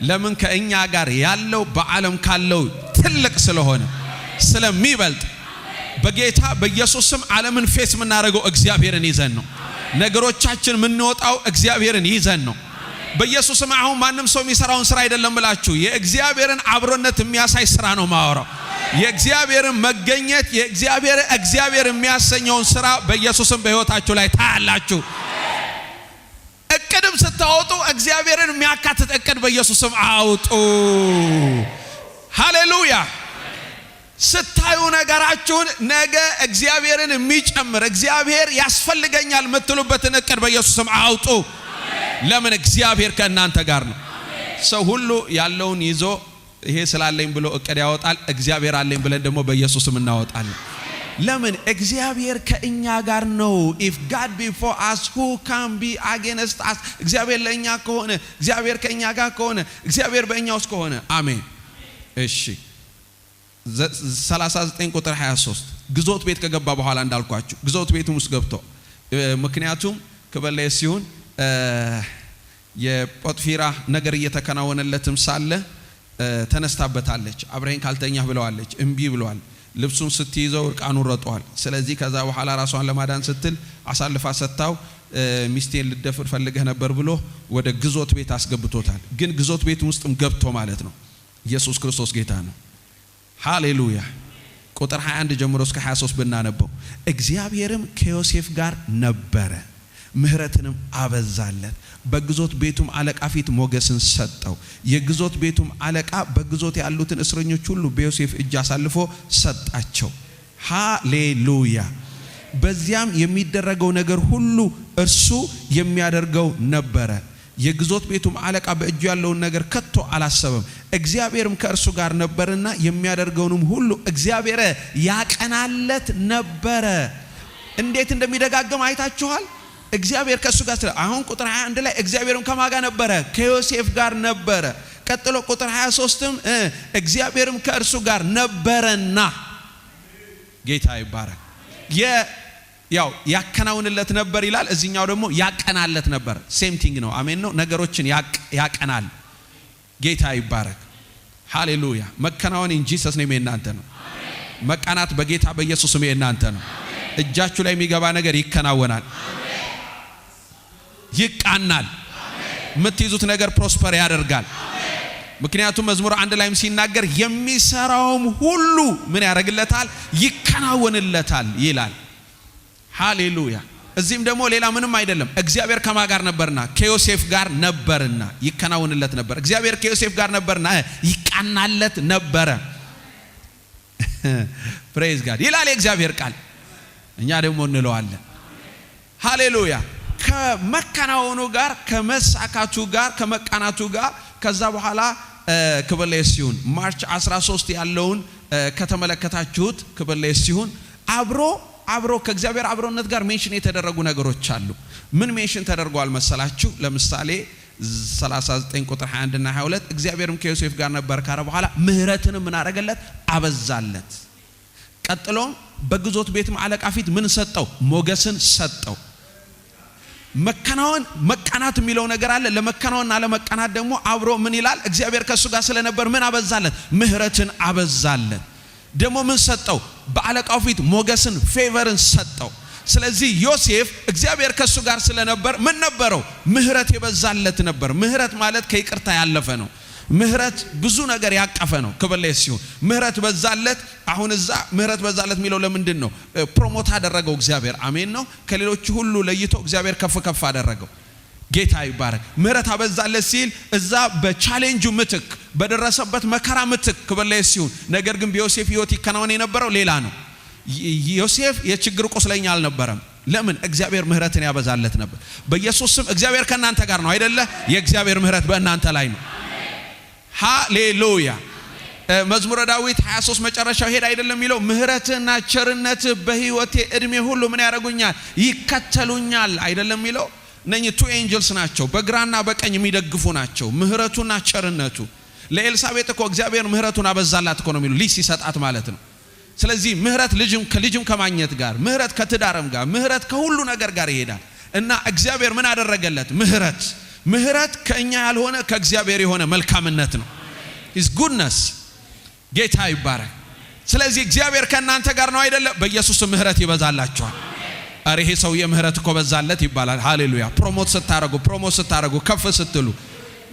ለምን? ከእኛ ጋር ያለው በዓለም ካለው ትልቅ ስለሆነ ስለሚበልጥ በጌታ በኢየሱስ ስም ዓለምን ፌስ የምናደርገው እግዚአብሔርን ይዘን ነው። ነገሮቻችን የምንወጣው እግዚአብሔርን ይዘን ነው። በኢየሱስ ስም አሁን ማንም ሰው የሚሰራውን ስራ አይደለም ብላችሁ የእግዚአብሔርን አብሮነት የሚያሳይ ስራ ነው ማወራው። የእግዚአብሔርን መገኘት እግዚአብሔር የሚያሰኘውን ስራ በኢየሱስ ስም በህይወታችሁ ላይ ታያላችሁ። እቅድም ስታወጡ እግዚአብሔርን የሚያካትት እቅድ በኢየሱስ ስም አውጡ። ሃሌሉያ። ስታዩ ነገራችሁን ነገ እግዚአብሔርን የሚጨምር እግዚአብሔር ያስፈልገኛል የምትሉበትን እቅድ በኢየሱስ ስም አውጡ። ለምን? እግዚአብሔር ከእናንተ ጋር ነው። ሰው ሁሉ ያለውን ይዞ ይሄ ስላለኝ ብሎ እቅድ ያወጣል። እግዚአብሔር አለኝ ብለን ደግሞ በኢየሱስ ስም እናወጣለን። ለምን? እግዚአብሔር ከእኛ ጋር ነው። if God be for us who can be against us? እግዚአብሔር ለእኛ ከሆነ እግዚአብሔር ከእኛ ጋር ከሆነ እግዚአብሔር በእኛ ውስጥ ከሆነ አሜን። እሺ 39 ቁጥር 23 ግዞት ቤት ከገባ በኋላ እንዳልኳችሁ ግዞት ቤቱም ውስጥ ገብቶ ምክንያቱም ከበላይ ሲሆን የጶጥፊራ ነገር እየተከናወነለትም ሳለ ተነስታበታለች። አብረን ካልተኛህ ብለዋለች። እምቢ ብለዋል። ልብሱን ስትይዘው እርቃኑን ረጧል። ስለዚህ ከዛ በኋላ ራሷን ለማዳን ስትል አሳልፋ ሰጣው። ሚስቴን ልደፍር ፈልገህ ነበር ብሎ ወደ ግዞት ቤት አስገብቶታል። ግን ግዞት ቤት ውስጥም ገብቶ ማለት ነው ኢየሱስ ክርስቶስ ጌታ ነው። ሃሌሉያ። ቁጥር 21 ጀምሮ እስከ 23 ብናነበው እግዚአብሔርም ከዮሴፍ ጋር ነበረ፣ ምህረትንም አበዛለት፣ በግዞት ቤቱም አለቃ ፊት ሞገስን ሰጠው። የግዞት ቤቱም አለቃ በግዞት ያሉትን እስረኞች ሁሉ በዮሴፍ እጅ አሳልፎ ሰጣቸው። ሃሌሉያ። በዚያም የሚደረገው ነገር ሁሉ እርሱ የሚያደርገው ነበረ። የግዞት ቤቱም አለቃ በእጁ ያለውን ነገር ከቶ አላሰበም። እግዚአብሔርም ከእርሱ ጋር ነበርና የሚያደርገውንም ሁሉ እግዚአብሔር ያቀናለት ነበረ። እንዴት እንደሚደጋገም አይታችኋል። እግዚአብሔር ከእሱ ጋር አሁን ቁጥር 21 ላይ እግዚአብሔርም ከማን ጋር ነበረ? ከዮሴፍ ጋር ነበረ። ቀጥሎ ቁጥር 23ም እግዚአብሔርም ከእርሱ ጋር ነበረና ጌታ ይባረክ። ያው ያከናውንለት ነበር ይላል። እዚህኛው ደግሞ ያቀናለት ነበር። ሴም ቲንግ ነው። አሜን ነው። ነገሮችን ያቀናል። ጌታ ይባረክ። ሃሌሉያ። መከናወን ኢን ጂሰስ ኔም የእናንተ ነው። መቃናት በጌታ በኢየሱስ ስም የእናንተ ነው። እጃችሁ ላይ የሚገባ ነገር ይከናወናል፣ ይቃናል። የምትይዙት ነገር ፕሮስፐር ያደርጋል። ምክንያቱም መዝሙር 1 ላይም ሲናገር የሚሰራውም ሁሉ ምን ያደርግለታል? ይከናወንለታል ይላል። ሃሌሉያ። እዚህም ደግሞ ሌላ ምንም አይደለም። እግዚአብሔር ከማን ጋር ነበርና? ከዮሴፍ ጋር ነበርና ይከናወንለት ነበር። እግዚአብሔር ከዮሴፍ ጋር ነበርና ይቃናለት ነበረ። ፕሬዝ ጋድ ይላል የእግዚአብሔር ቃል። እኛ ደግሞ እንለዋለን። ሃሌሉያ። ከመከናወኑ ጋር ከመሳካቱ ጋር ከመቃናቱ ጋር ከዛ በኋላ ክብር ለኢየሱስ። ማርች 13 ያለውን ከተመለከታችሁት ክብር ለኢየሱስ አብሮ ከእግዚአብሔር አብሮነት ጋር ሜንሽን የተደረጉ ነገሮች አሉ። ምን ሜንሽን ተደርጓል መሰላችሁ? ለምሳሌ 39 ቁጥር 21 እና 22 እግዚአብሔርም ከዮሴፍ ጋር ነበር ካረ በኋላ ምህረትን ምን አደረገለት? አበዛለት። ቀጥሎም በግዞት ቤትም አለቃ ፊት ምን ሰጠው? ሞገስን ሰጠው። መቃናት የሚለው ነገር አለ። ለመከናወንና ለመቃናት ደግሞ አብሮ ምን ይላል? እግዚአብሔር ከሱ ጋር ስለነበር ምን አበዛለት? ምህረትን አበዛለት። ደግሞ ምን ሰጠው? በአለቃው ፊት ሞገስን ፌቨርን ሰጠው። ስለዚህ ዮሴፍ እግዚአብሔር ከሱ ጋር ስለነበር ምን ነበረው? ምህረት የበዛለት ነበር። ምህረት ማለት ከይቅርታ ያለፈ ነው። ምህረት ብዙ ነገር ያቀፈ ነው። ክብር ለኢየሱስ። ምህረት በዛለት። አሁን እዛ ምህረት በዛለት የሚለው ለምንድን ነው? ፕሮሞት አደረገው እግዚአብሔር። አሜን ነው። ከሌሎች ሁሉ ለይቶ እግዚአብሔር ከፍ አደረገው። ጌታ ይባረክ። ምህረት አበዛለት ሲል እዛ በቻሌንጁ ምትክ በደረሰበት መከራ ምትክ ክብር ለኢየሱስ። ነገር ግን በዮሴፍ ሕይወት ይከናወን የነበረው ሌላ ነው። ዮሴፍ የችግር ቁስለኛ አልነበረም። ለምን? እግዚአብሔር ምህረትን ያበዛለት ነበር። በኢየሱስ ስም እግዚአብሔር ከናንተ ጋር ነው አይደለ? የእግዚአብሔር ምህረት በእናንተ ላይ ነው። ሃሌሉያ። መዝሙረ ዳዊት 23 መጨረሻው ሄድ አይደለም የሚለው ምህረትና ቸርነት በህይወቴ እድሜ ሁሉ ምን ያደርጉኛል? ይከተሉኛል አይደለም የሚለው። እነኚህ ቱ ኤንጀልስ ናቸው፣ በግራና በቀኝ የሚደግፉ ናቸው። ምህረቱና ቸርነቱ። ለኤልሳቤጥ እኮ እግዚአብሔር ምህረቱን አበዛላት እኮ ነው የሚለው፣ ልጅ ሲሰጣት ማለት ነው። ስለዚህ ምህረት ልጅም ከማግኘት ጋር፣ ምህረት ከትዳርም ጋር፣ ምህረት ከሁሉ ነገር ጋር ይሄዳል። እና እግዚአብሔር ምን አደረገለት? ምህረት ከኛ ያልሆነ ከእግዚአብሔር የሆነ መልካምነት ነው። His goodness። ጌታ ይባረክ። ስለዚህ እግዚአብሔር ከናንተ ጋር ነው አይደለ? በኢየሱስ ምህረት ይበዛላችኋል። አረ ይሄ ሰውዬ ምህረት እኮ በዛለት ይባላል። ሃሌሉያ። ፕሮሞት ስታረጉ ከፍ ስትሉ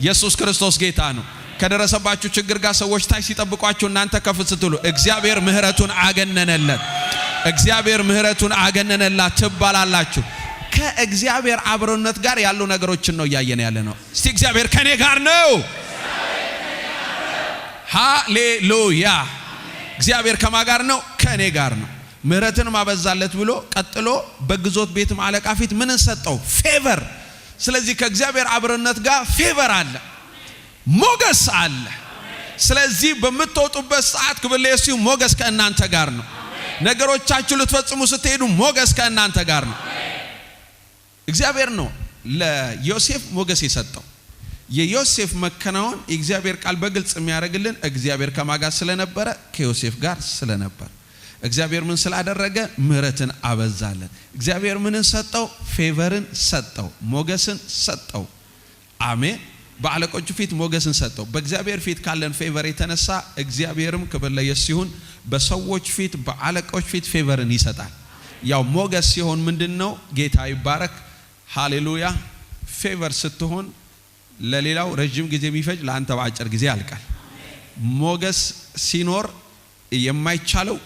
ኢየሱስ ክርስቶስ ጌታ ነው። ከደረሰባችሁ ችግር ጋር ሰዎች ታይ ሲጠብቋችሁ እናንተ ከፍ ስትሉ እግዚአብሔር ምህረቱን አገነነላት ትባላላችሁ። ከእግዚአብሔር አብሮነት ጋር ያሉ ነገሮችን ነው እያየን ያለ ነው። እስቲ እግዚአብሔር ከኔ ጋር ነው። ሃሌሉያ። እግዚአብሔር ከማን ጋር ነው? ከኔ ጋር ነው። ምህረትን ማበዛለት ብሎ ቀጥሎ በግዞት ቤትም አለቃ ፊት ምን ሰጠው? ፌቨር። ስለዚህ ከእግዚአብሔር አብሮነት ጋር ፌቨር አለ፣ ሞገስ አለ። ስለዚህ በምትወጡበት ሰዓት ክብር ለኢየሱስ ሞገስ ከእናንተ ጋር ነው። ነገሮቻችሁ ልትፈጽሙ ስትሄዱ ሞገስ ከእናንተ ጋር ነው። እግዚአብሔር ነው ለዮሴፍ ሞገስ የሰጠው። የዮሴፍ መከናወን የእግዚአብሔር ቃል በግልጽ የሚያደርግልን እግዚአብሔር ከማን ጋር ስለነበረ? ከዮሴፍ ጋር ስለነበር። እግዚአብሔር ምን ስላደረገ ምህረትን አበዛለት እግዚአብሔር ምንን ሰጠው ፌቨርን ሰጠው ሞገስን ሰጠው አሜን በአለቆቹ ፊት ሞገስን ሰጠው በእግዚአብሔር ፊት ካለን ፌቨር የተነሳ እግዚአብሔርም ክብር ለኢየሱስ ይሁን በሰዎች ፊት በአለቆች ፊት ፌቨርን ይሰጣል ያው ሞገስ ሲሆን ምንድነው ጌታ ይባረክ ሃሌሉያ ፌቨር ስትሆን ለሌላው ረጅም ጊዜ የሚፈጅ ለአንተ በአጭር ጊዜ ያልቃል ሞገስ ሲኖር የማይቻለው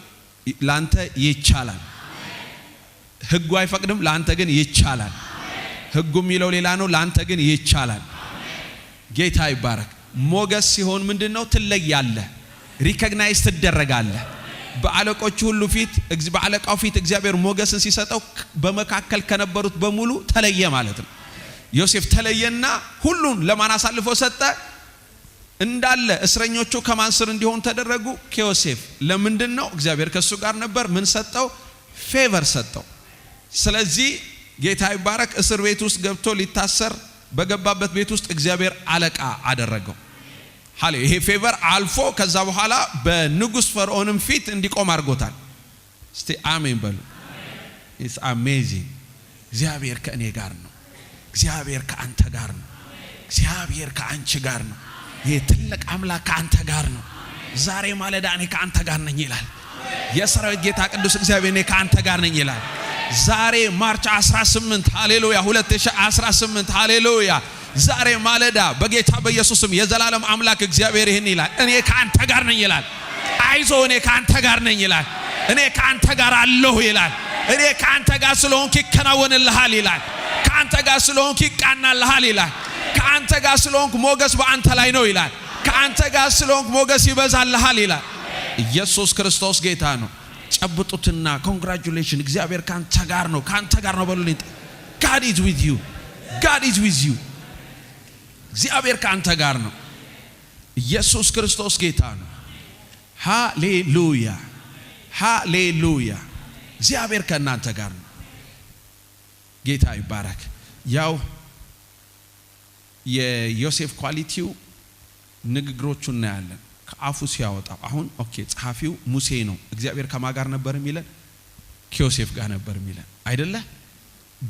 ላንተ ይቻላል ህጉ አይፈቅድም ላንተ ግን ይቻላል ህጉ የሚለው ሌላ ነው ላንተ ግን ይቻላል ጌታ ይባረክ ሞገስ ሲሆን ምንድነው ትለያለህ ሪኮግናይዝ ትደረጋለህ በአለቆቹ ሁሉ ፊት በአለቃው ፊት እግዚአብሔር ሞገስን ሲሰጠው በመካከል ከነበሩት በሙሉ ተለየ ማለት ነው ዮሴፍ ተለየና ሁሉን ለማን አሳልፎ ሰጠ እንዳለ እስረኞቹ ከማን ስር እንዲሆን ተደረጉ ከዮሴፍ ለምንድነው እግዚአብሔር ከሱ ጋር ነበር ምን ሰጠው ፌቨር ሰጠው ስለዚህ ጌታ ይባረክ እስር ቤት ውስጥ ገብቶ ሊታሰር በገባበት ቤት ውስጥ እግዚአብሔር አለቃ አደረገው ሃሌ ይሄ ፌቨር አልፎ ከዛ በኋላ በንጉስ ፈርዖንም ፊት እንዲቆም አድርጎታል እስቲ አሜን በሉ ኢትስ አሜዚንግ እግዚአብሔር ከእኔ ጋር ነው እግዚአብሔር ከአንተ ጋር ነው እግዚአብሔር ከአንቺ ጋር ነው ይሄ ትልቅ አምላክ ከአንተ ጋር ነው ዛሬ ማለዳ እኔ ከአንተ ጋር ነኝ ይላል የሰራዊት ጌታ ቅዱስ እግዚአብሔር እኔ ከአንተ ጋር ነኝ ይላል ዛሬ ማርች 18 ሃሌሉያ 2018 ሃሌሉያ ዛሬ ማለዳ በጌታ በኢየሱስም የዘላለም አምላክ እግዚአብሔር ይሄን ይላል እኔ ከአንተ ጋር ነኝ ይላል አይዞ እኔ ከአንተ ጋር ነኝ ይላል እኔ ከአንተ ጋር አለሁ ይላል እኔ ከአንተ ጋር ስለሆንክ ይከናወንልሃል ይላል ከአንተ ጋር ስለሆንክ ይቃናልሃል ይላል ከአንተ ጋር ስለሆንክ ሞገስ በአንተ ላይ ነው ይላል ከአንተ ጋር ስለሆንክ ሞገስ ይበዛልሃል ይላል ኢየሱስ ክርስቶስ ጌታ ነው ጨብጡትና ኮንግራቹሌሽን እግዚአብሔር ካንተ ጋር ነው በሉልኝ God is with you God is with you እግዚአብሔር ካንተ ጋር ነው ኢየሱስ ክርስቶስ ጌታ ነው ሃሌሉያ ሃሌሉያ እግዚአብሔር ከናንተ ጋር ነው ጌታ ይባረክ ያው የዮሴፍ ኳሊቲው ንግግሮቹን እናያለን ከአፉ ሲያወጣው አሁን ኦኬ ጸሐፊው ሙሴ ነው እግዚአብሔር ከማጋር ነበር የሚለን ከዮሴፍ ጋር ነበር የሚለን አይደለ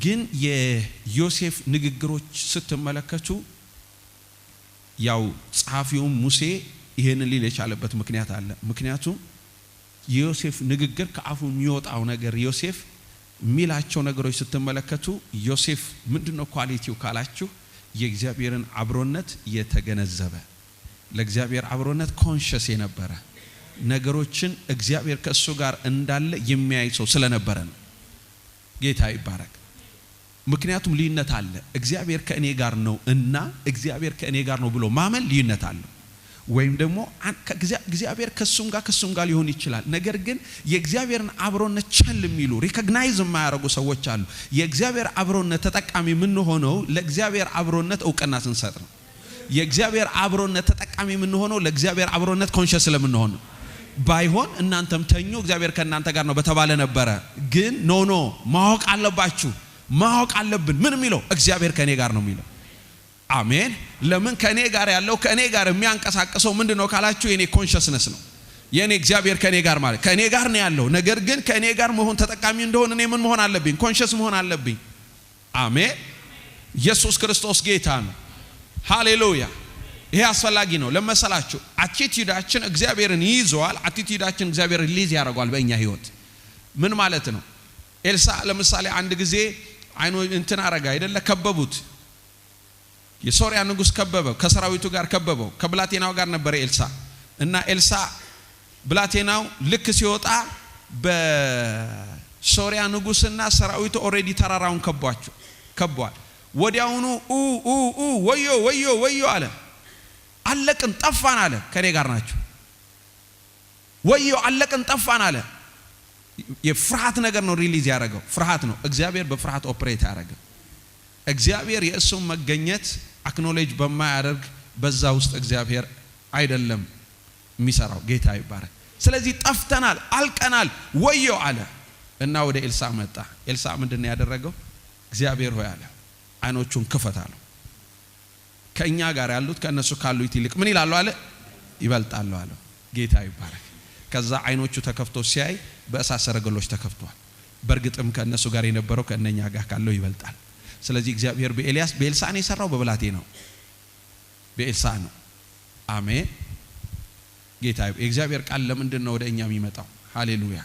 ግን የዮሴፍ ንግግሮች ስትመለከቱ ያው ጸሐፊው ሙሴ ይሄንን ሊል የቻለበት ምክንያት አለ ምክንያቱም የዮሴፍ ንግግር ከአፉ የሚወጣው ነገር ዮሴፍ ሚላቸው ነገሮች ስትመለከቱ ዮሴፍ ምንድነው ኳሊቲው ካላችሁ የእግዚአብሔርን አብሮነት የተገነዘበ ለእግዚአብሔር አብሮነት ኮንሺየስ የነበረ ነገሮችን እግዚአብሔር ከሱ ጋር እንዳለ የሚያይ ሰው ስለነበረ ነው ጌታ ይባረክ ምክንያቱም ልዩነት አለ እግዚአብሔር ከእኔ ጋር ነው እና እግዚአብሔር ከእኔ ጋር ነው ብሎ ማመን ልዩነት አለ ወይም ደግሞ እግዚአብሔር ከሱም ጋር ሊሆን ይችላል ነገር ግን የእግዚአብሔርን አብሮነት ቸል የሚሉ ሪኮግናይዝ የማያደርጉ ሰዎች አሉ የእግዚአብሔር አብሮነት ተጠቃሚ ምን ሆነው ለእግዚአብሔር አብሮነት ዕውቅና ስንሰጥ ነው የእግዚአብሔር አብሮነት ተጠቃሚ ምን ሆነው ለእግዚአብሔር አብሮነት ኮንሺየስ ስለምንሆን ባይሆን እናንተም ተኙ እግዚአብሔር ከእናንተ ጋር ነው በተባለ ነበር ግን ኖ ማወቅ አለባችሁ ማወቅ አለብን ምን የሚለው እግዚአብሔር ከኔ ጋር ነው የሚለው አሜን ለምን ከኔ ጋር ያለው ከኔ ጋር የሚያንቀሳቅሰው ምንድነው ካላችሁ የኔ ኮንሺየስነስ ነው የኔ እግዚአብሔር ከኔ ጋር ማለት ከኔ ጋር ነው ያለው ነገር ግን ከኔ ጋር መሆን ተጠቃሚ እንደሆነ እኔ ምን መሆን አለብኝ ኮንሺየስ መሆን አለብኝ አሜን ኢየሱስ ክርስቶስ ጌታ ነው ሃሌሉያ ይሄ አስፈላጊ ነው ለመሰላችሁ አቲቲዩዳችን እግዚአብሔርን ይዟል አቲቲዩዳችን እግዚአብሔር ሪሊዝ ያደርጋል በእኛ ህይወት ምን ማለት ነው ኤልሳ ለምሳሌ አንድ ጊዜ አይኑ እንትን አረጋ አይደለ ከበቡት የሶሪያ ንጉስ ከበበው ከሰራዊቱ ጋር ከበበው ከብላቴናው ጋር ነበር ኤልሳ እና ኤልሳ ብላቴናው ልክ ሲወጣ በሶሪያ ንጉስና ሰራዊቱ ኦሬዲ ተራራውን ከቧል ወዲያውኑ ወዮ አለ አለቅን ጠፋን አለ ከኔ ጋር ናቸው ወዮ አለቅን ጠፋን አለ የፍርሃት ነገር ነው ሪሊዝ ያደረገው ፍርሃት ነው እግዚአብሔር በፍርሃት ኦፕሬት ያደረገው እግዚአብሔር የእሱም መገኘት አክኖሌጅ በማያደርግ በዛ ውስጥ እግዚአብሔር አይደለም የሚሰራው ጌታ ይባረክ ስለዚህ ጠፍተናል አልቀናል ወዮ አለ እና ወደ ኤልሳ መጣ ኤልሳ ምንድነው ያደረገው እግዚአብሔር ሆይ አለ አይኖቹን ክፈታለሁ ከኛ ጋር ያሉት ከነሱ ካሉት ይልቅ ምን ይላሉ አለ ይበልጣሉ አለ ጌታ ይባረክ ከዛ አይኖቹ ተከፍቶ ሲያይ በእሳት ሰረገሎች ተከፍቷል። በርግጥም ከነሱ ጋር የነበረው ከነኛ ጋር ካለው ይበልጣል። ስለዚህ እግዚአብሔር በኤልሳዕ የሰራው በብላቴ ነው፣ በኤልሳ ነው። አሜን። ጌታ የእግዚአብሔር ቃል ለምንድን ነው ወደኛ የሚመጣው? ሃሌሉያ።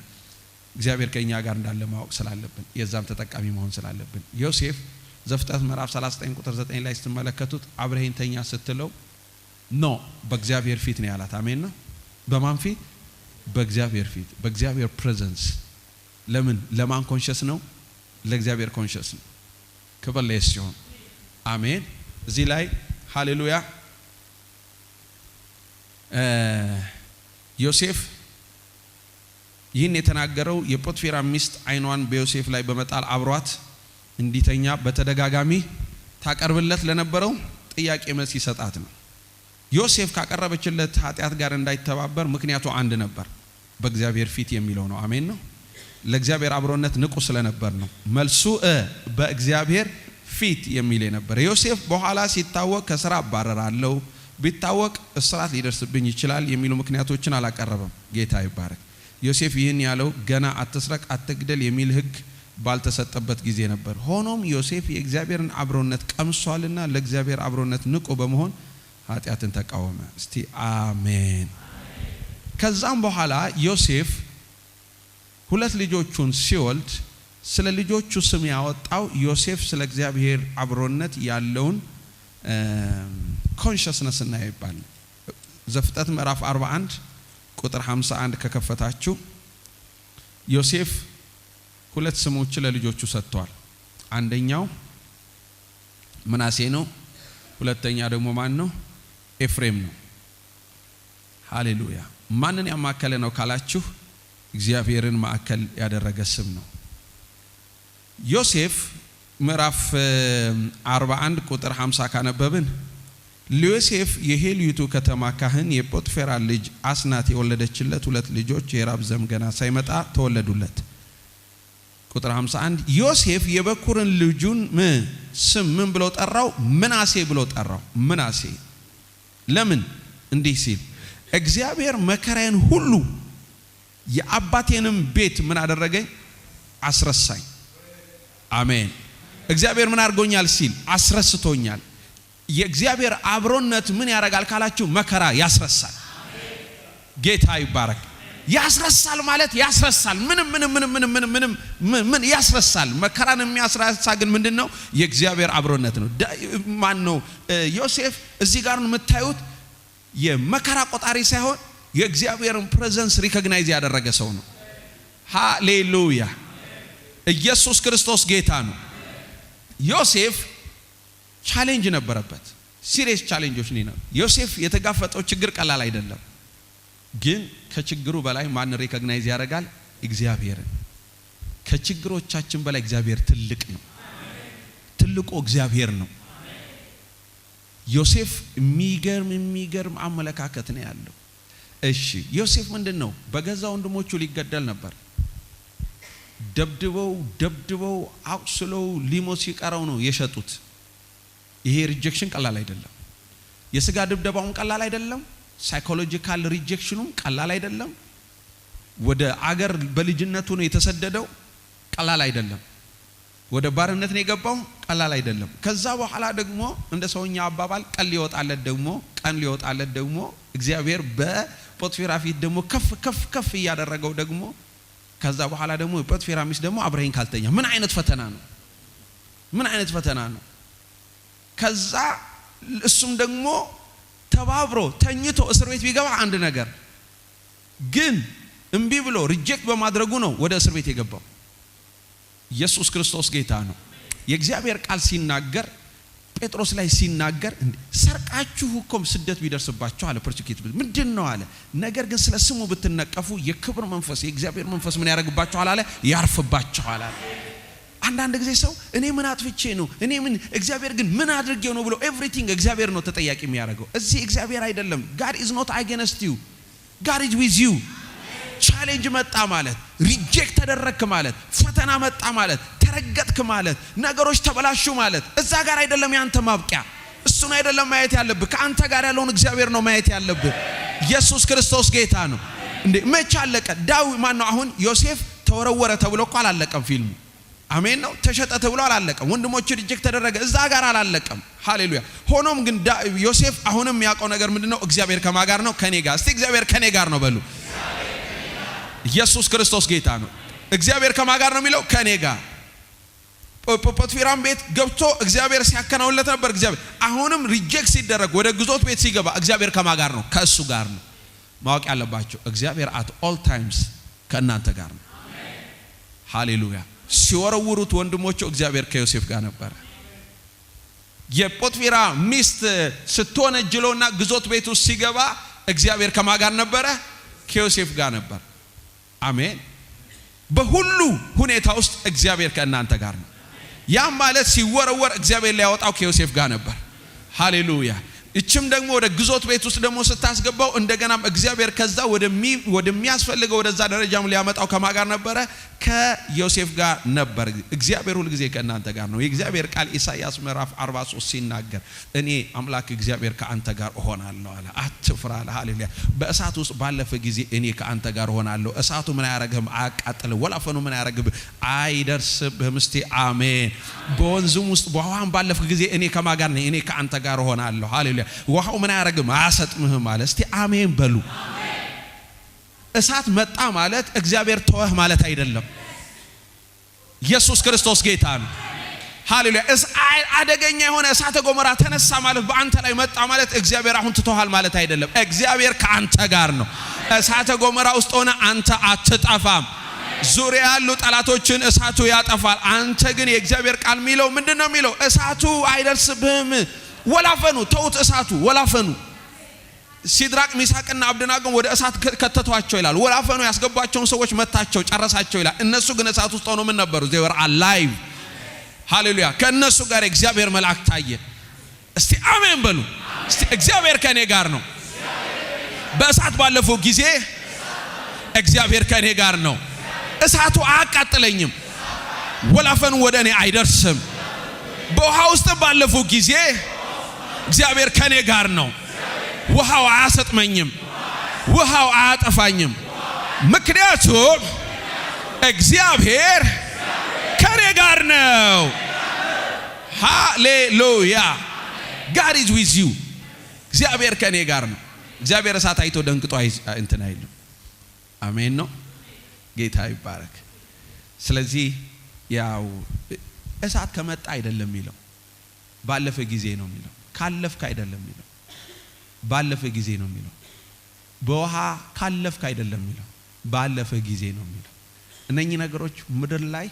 እግዚአብሔር ከኛ ጋር እንዳለ ማወቅ ስላለብን የዛም ተጠቃሚ መሆን ስላለብን። ዮሴፍ ዘፍጥረት ምዕራፍ 39 ቁጥር 9 ላይ ስትመለከቱት አብረኸኝ ተኛ ስትለው ኖ በእግዚአብሔር ፊት ነው ያላት። አሜን ነው። በማን ፊት? በእግዚአብሔር ፊት፣ በእግዚአብሔር ፕሬዘንስ። ለምን? ለማን ኮንሽስ ነው? ለእግዚአብሔር ኮንሽስ ነው። ክብር ለኢየሱስ ይሁን። አሜን። እዚህ ላይ ሃሌሉያ ዮሴፍ ይህን የተናገረው የጶጥፌራ ሚስት አይኗን በዮሴፍ ላይ በመጣል አብሯት እንዲተኛ በተደጋጋሚ ታቀርብለት ለነበረው ጥያቄ መልስ ይሰጣት ነው። ዮሴፍ ካቀረበችለት ኃጢያት ጋር እንዳይተባበር ምክንያቱ አንድ ነበር፣ በእግዚአብሔር ፊት የሚለው ነው። አሜን ነው። ለእግዚአብሔር አብሮነት ንቁ ስለነበር ነው መልሱ በእግዚአብሔር ፊት የሚል ነበር። ዮሴፍ በኋላ ሲታወቅ ከሥራ አባረራለሁ፣ ቢታወቅ እስራት ሊደርስብኝ ይችላል የሚሉ ምክንያቶችን አላቀረበም። ጌታ ይባረክ። ዮሴፍ ይህን ያለው ገና አትስረቅ፣ አትግደል የሚል ሕግ ባልተሰጠበት ጊዜ ነበር። ሆኖም ዮሴፍ የእግዚአብሔርን አብሮነት ቀምሷልና ለእግዚአብሔር አብሮነት ንቁ በመሆን ኃጢያትን ተቃወመ። እስቲ አሜን። ከዛም በኋላ ዮሴፍ ሁለት ልጆቹን ሲወልድ ስለ ልጆቹ ስም ያወጣው ዮሴፍ ስለ እግዚአብሔር አብሮነት ያለውን ኮንሽስነስ እና ይባል። ዘፍጥረት ምዕራፍ 41 ቁጥር 51 ከከፈታችሁ ዮሴፍ ሁለት ስሞች ለልጆቹ ሰጥቷል። አንደኛው ምናሴ ነው፣ ሁለተኛ ደግሞ ማን ነው? ኤፍሬም ነው። ሃሌሉያ። ማንን ያማከለ ነው ካላችሁ እግዚአብሔርን ማዕከል ያደረገ ስም ነው። ዮሴፍ ምዕራፍ 41 ቁጥር 50 ካነበብን ለዮሴፍ የሄልዩቱ ከተማ ካህን የጶጥፌራ ልጅ አስናት የወለደችለት ሁለት ልጆች የራብ ዘመን ገና ሳይመጣ ተወለዱለት። ቁጥር 51 ዮሴፍ የበኩርን ልጁን ስም ምን ብሎ ጠራው? ምናሴ ብሎ ጠራው። ምናሴ ለምን? እንዲህ ሲል እግዚአብሔር መከራዬን ሁሉ የአባቴንም ቤት ምን አደረገኝ? አስረሳኝ። አሜን። እግዚአብሔር ምን አድርጎኛል ሲል አስረስቶኛል። የእግዚአብሔር አብሮነት ምን ያደርጋል ካላችሁ መከራ ያስረሳል። ጌታ ይባረክ። ያስረሳል ማለት ያስረሳል። ምን ያስረሳል? መከራን የሚያስረሳ ግን ምንድነው? የእግዚአብሔር አብሮነት ነው። ማን ነው? ዮሴፍ እዚህ ጋር የምታዩት የመከራ ቆጣሪ ሳይሆን የእግዚአብሔርን ፕሬዘንስ ሪኮግናይዝ ያደረገ ሰው ነው። ሃሌሉያ። ኢየሱስ ክርስቶስ ጌታ ነው። ዮሴፍ ቻሌንጅ ነበረበት። ሲሪየስ ቻሌንጆች ነው። ዮሴፍ የተጋፈጠው ችግር ቀላል አይደለም። ግን ከችግሩ በላይ ማን ሪኮግናይዝ ያደርጋል? እግዚአብሔርን። ከችግሮቻችን በላይ እግዚአብሔር ትልቅ ነው። ትልቁ እግዚአብሔር ነው። ዮሴፍ የሚገርም አመለካከት ነው ያለው። እሺ ዮሴፍ ምንድነው? በገዛ ወንድሞቹ ሊገደል ነበር። ደብድበው አቁስለው ሊሞት ሲቀረው ነው የሸጡት። ይሄ ሪጀክሽን ቀላል አይደለም። የሥጋ ድብደባውም ቀላል አይደለም። ሳይኮሎጂካል ሪጀክሽኑም ቀላል አይደለም። ወደ አገር በልጅነቱ ነው የተሰደደው፣ ቀላል አይደለም። ወደ ባርነት ነው የገባው፣ ቀላል አይደለም። ከዛ በኋላ ደግሞ እንደ ሰውኛ አባባል ቀን ሊወጣለት ደግሞ እግዚአብሔር በጶጥፌራ ፊት ደግሞ ከፍ እያደረገው ደግሞ ከዛ በኋላ ደግሞ ጶጥፌራ ሚስት ደግሞ አብረኸኝ ካልተኛ ምን አይነት ፈተና ነው? ከዛ እሱም ደግሞ ተባብሮ ተኝቶ እስር ቤት ቢገባ አንድ ነገር ግን እምቢ ብሎ ሪጀክት በማድረጉ ነው ወደ እስር ቤት የገባው። ኢየሱስ ክርስቶስ ጌታ ነው። የእግዚአብሔር ቃል ሲናገር ጴጥሮስ ላይ ሲናገር ሰርቃችሁ እኮ ስደት ቢደርስባችሁ አለ ፐርሲኪዩት ምንድነው አለ። ነገር ግን ስለ ስሙ ብትነቀፉ የክብር መንፈስ የእግዚአብሔር መንፈስ ምን ያደርግባችኋል አለ? ያርፍባችኋል አለ። አንዳንድ ጊዜ ሰው እኔ ምን አጥፍቼ ነው እግዚአብሔር ግን ምን አድርጌው ነው ብሎ ኤቭሪቲንግ እግዚአብሔር ነው ተጠያቂ የሚያደርገው። እዚህ እግዚአብሔር አይደለም። God is not against you. God is with you. ቻሌንጅ መጣ ማለት ሪጀክት ተደረክ ማለት ፈተና መጣ ማለት ተረገጥክ ማለት ነገሮች ተበላሹ ማለት እዛ ጋር አይደለም ያንተ ማብቂያ። እሱን አይደለም ማየት ያለብህ። ከአንተ ጋር ያለውን እግዚአብሔር ነው ማየት ያለብህ። ኢየሱስ ክርስቶስ ጌታ ነው። እንዴ መች አለቀ? ማን ነው አሁን ዮሴፍ ተወረወረ ተብሎ እኮ አላለቀም ፊልሙ። አሜን ነው። ተሸጠ ተብሎ አላለቀም። ወንድሞቹ ሪጀክት ተደረገ እዛ ጋር አላለቀም። ሃሌሉያ። ሆኖም ግን ዮሴፍ አሁንም ያውቀው ነገር ምንድነው? እግዚአብሔር ከማን ጋር ነው? ከኔ ጋር። እስቲ እግዚአብሔር ከኔ ጋር ነው በሉ። ኢየሱስ ክርስቶስ ጌታ ነው። እግዚአብሔር ከማን ጋር ነው የሚለው? ከኔ ጋር። ፖቲፋራም ቤት ገብቶ እግዚአብሔር ሲያከናውንለት ነበር። እግዚአብሔር አሁንም ሪጀክት ሲደረግ ወደ ግዞት ቤት ሲገባ እግዚአብሔር ከማን ጋር ነው? ከእሱ ጋር ነው። ማወቅ ያለባቸው እግዚአብሔር at all times ከእናንተ ጋር ነው። ሃሌሉያ። ሲወረውሩት ወንድሞቹ እግዚአብሔር ከዮሴፍ ጋር ነበር። የፖቲፋራ ሚስት ስትወነጅለውና ግዞት ቤት ውስጥ ሲገባ እግዚአብሔር ከማን ጋር ነበረ? ከዮሴፍ ጋር ነበር። አሜን። በሁሉ ሁኔታ ውስጥ እግዚአብሔር ከእናንተ ጋር ነው። ያም ማለት ሲወረወር እግዚአብሔር ሊያወጣው ከዮሴፍ ጋር ነበር። ሃሌሉያ። እችም ደግሞ ወደ ግዞት ቤት ውስጥ ደግሞ ስታስገባው እንደገናም እግዚአብሔር ከዛ ወደሚያስፈልገው ወደዛ ደረጃም ሊያመጣው ከማን ጋር ነበረ? ከዮሴፍ ጋር ነበር። እግዚአብሔር ሁሉ ጊዜ ከእናንተ ጋር ነው። የእግዚአብሔር ቃል ኢሳይያስ ምዕራፍ 43 ሲናገር እኔ አምላክ እግዚአብሔር ከአንተ ጋር እሆናለሁ አለ። አትፍራ አለ። ሃሌሉያ። በእሳት ውስጥ ባለፈ ጊዜ እኔ ከአንተ ጋር እሆናለሁ። እሳቱ ምን አያረግህም? አያቃጥልም። ወላፈኑ ምን አያረግብህ? አይደርስብህም። እስቲ አሜን። በወንዙም ውስጥ በውሃም ባለፈ ጊዜ እኔ ከማን ጋር ነኝ? እኔ ከአንተ ጋር እሆናለሁ። ሃሌሉያ። ውሃው ምን አያረግም? አያሰጥምህም አለ። እስቲ አሜን በሉ። እሳት መጣ ማለት እግዚአብሔር ተወህ ማለት አይደለም። ኢየሱስ ክርስቶስ ጌታ ነው። ሃሌሉያ። አደገኛ የሆነ እሳተ ገሞራ ተነሳ ማለት በአንተ ላይ መጣ ማለት እግዚአብሔር አሁን ትተዋል ማለት አይደለም። እግዚአብሔር ከአንተ ጋር ነው። እሳተ ገሞራ ውስጥ ሆነ አንተ አትጠፋም። ዙሪያ ያሉ ጠላቶችን እሳቱ ያጠፋል። አንተ ግን የእግዚአብሔር ቃል የሚለው ምንድነው የሚለው? እሳቱ አይደርስብህም። ወላፈኑ ተውት። እሳቱ ወላፈኑ ሲድራቅ ሚሳቅና አብደናጎን ወደ እሳት ከተቷቸው ይላል። ወላፈኑ ያስገባቸውን ሰዎች መታቸው ጨረሳቸው ይላል። እነሱ ግን እሳት ውስጥ ሆነው ምን ነበሩ? they were alive። ሃሌሉያ። ከእነሱ ጋር እግዚአብሔር መልአክ ታየ። እስቲ አሜን በሉ። እስቲ እግዚአብሔር ከኔ ጋር ነው። በእሳት ባለፈው ጊዜ እግዚአብሔር ከኔ ጋር ነው። እሳቱ አያቃጥለኝም። ወላፈኑ ወደ እኔ አይደርስም። በውሃ ውስጥ ባለፈው ጊዜ እግዚአብሔር ከኔ ጋር ነው። ውሃው አያሰጥመኝም። ውሃው አያጠፋኝም። ምክንያቱም እግዚአብሔር ከኔ ጋር ነው። ሃሌሉያ። God is with you። እግዚአብሔር ከኔ ጋር ነው። እግዚአብሔር እሳት አይቶ ደንግጦ እንትን አይልም። አሜን ነው። ጌታ ይባረክ። ስለዚህ ያው እሳት ከመጣ አይደለም የሚለው ባለፈ ጊዜ ነው የሚለው። ካለፍክ አይደለም የሚለው ባለፈ ጊዜ ነው የሚለው። በውሃ ካለፍክ አይደለም የሚለው ባለፈ ጊዜ ነው የሚለው። እነኚህ ነገሮች ምድር ላይ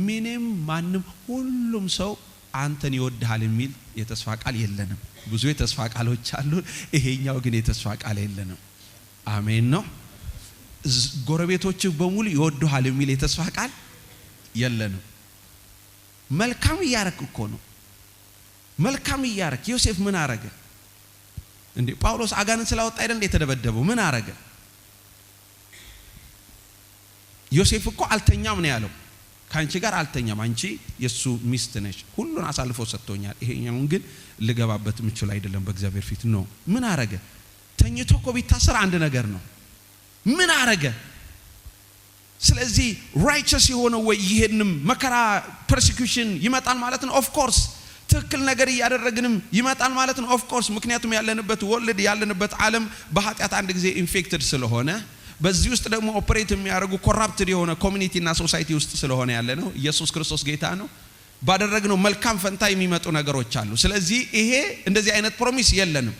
ምንም ማንም ሁሉም ሰው አንተን ይወድሃል የሚል የተስፋ ቃል የለንም። ብዙ የተስፋ ቃሎች አሉ። ይሄኛው ግን የተስፋ ቃል የለንም። አሜን ነው። ጎረቤቶች በሙሉ ይወድሃል የሚል የተስፋ ቃል የለንም። መልካም እያረክ እኮ ነው። መልካም እያረክ ዮሴፍ ምን አረገ እንዴ? ጳውሎስ አጋንንት ስላወጣ አይደል እንዴ የተደበደበው? ምን አረገ? ዮሴፍ እኮ አልተኛም ነው ያለው። ካንቺ ጋር አልተኛም፣ አንቺ የሱ ሚስት ነሽ፣ ሁሉን አሳልፎ ሰጥቶኛል። ይሄኛውን ግን ልገባበት ምችል አይደለም በእግዚአብሔር ፊት ነው። ምን አረገ? ተኝቶ እኮ ቢታሰር አንድ ነገር ነው። ምን አረገ? ስለዚህ ራይቸስ የሆነው ወይ ይሄንም መከራ ፐርሲኪዩሽን ይመጣል ማለት ነው። ኦፍ ኮርስ ትክክል ነገር ያደረግንም ይመጣል ማለት ነው። ኦፍ ኮርስ ምክንያቱም ያለንበት ወልድ ያለንበት ዓለም በኃጢአት አንድ ጊዜ ኢንፌክትድ ስለሆነ በዚህ ውስጥ ደግሞ ኦፕሬት የሚያደርጉ ኮራፕትድ የሆነ ኮሚኒቲ እና ሶሳይቲ ውስጥ ስለሆነ ያለ ነው። ኢየሱስ ክርስቶስ ጌታ ነው። ባደረግነው መልካም ፈንታ የሚመጡ ነገሮች አሉ። ስለዚህ ይሄ እንደዚህ አይነት ፕሮሚስ የለንም።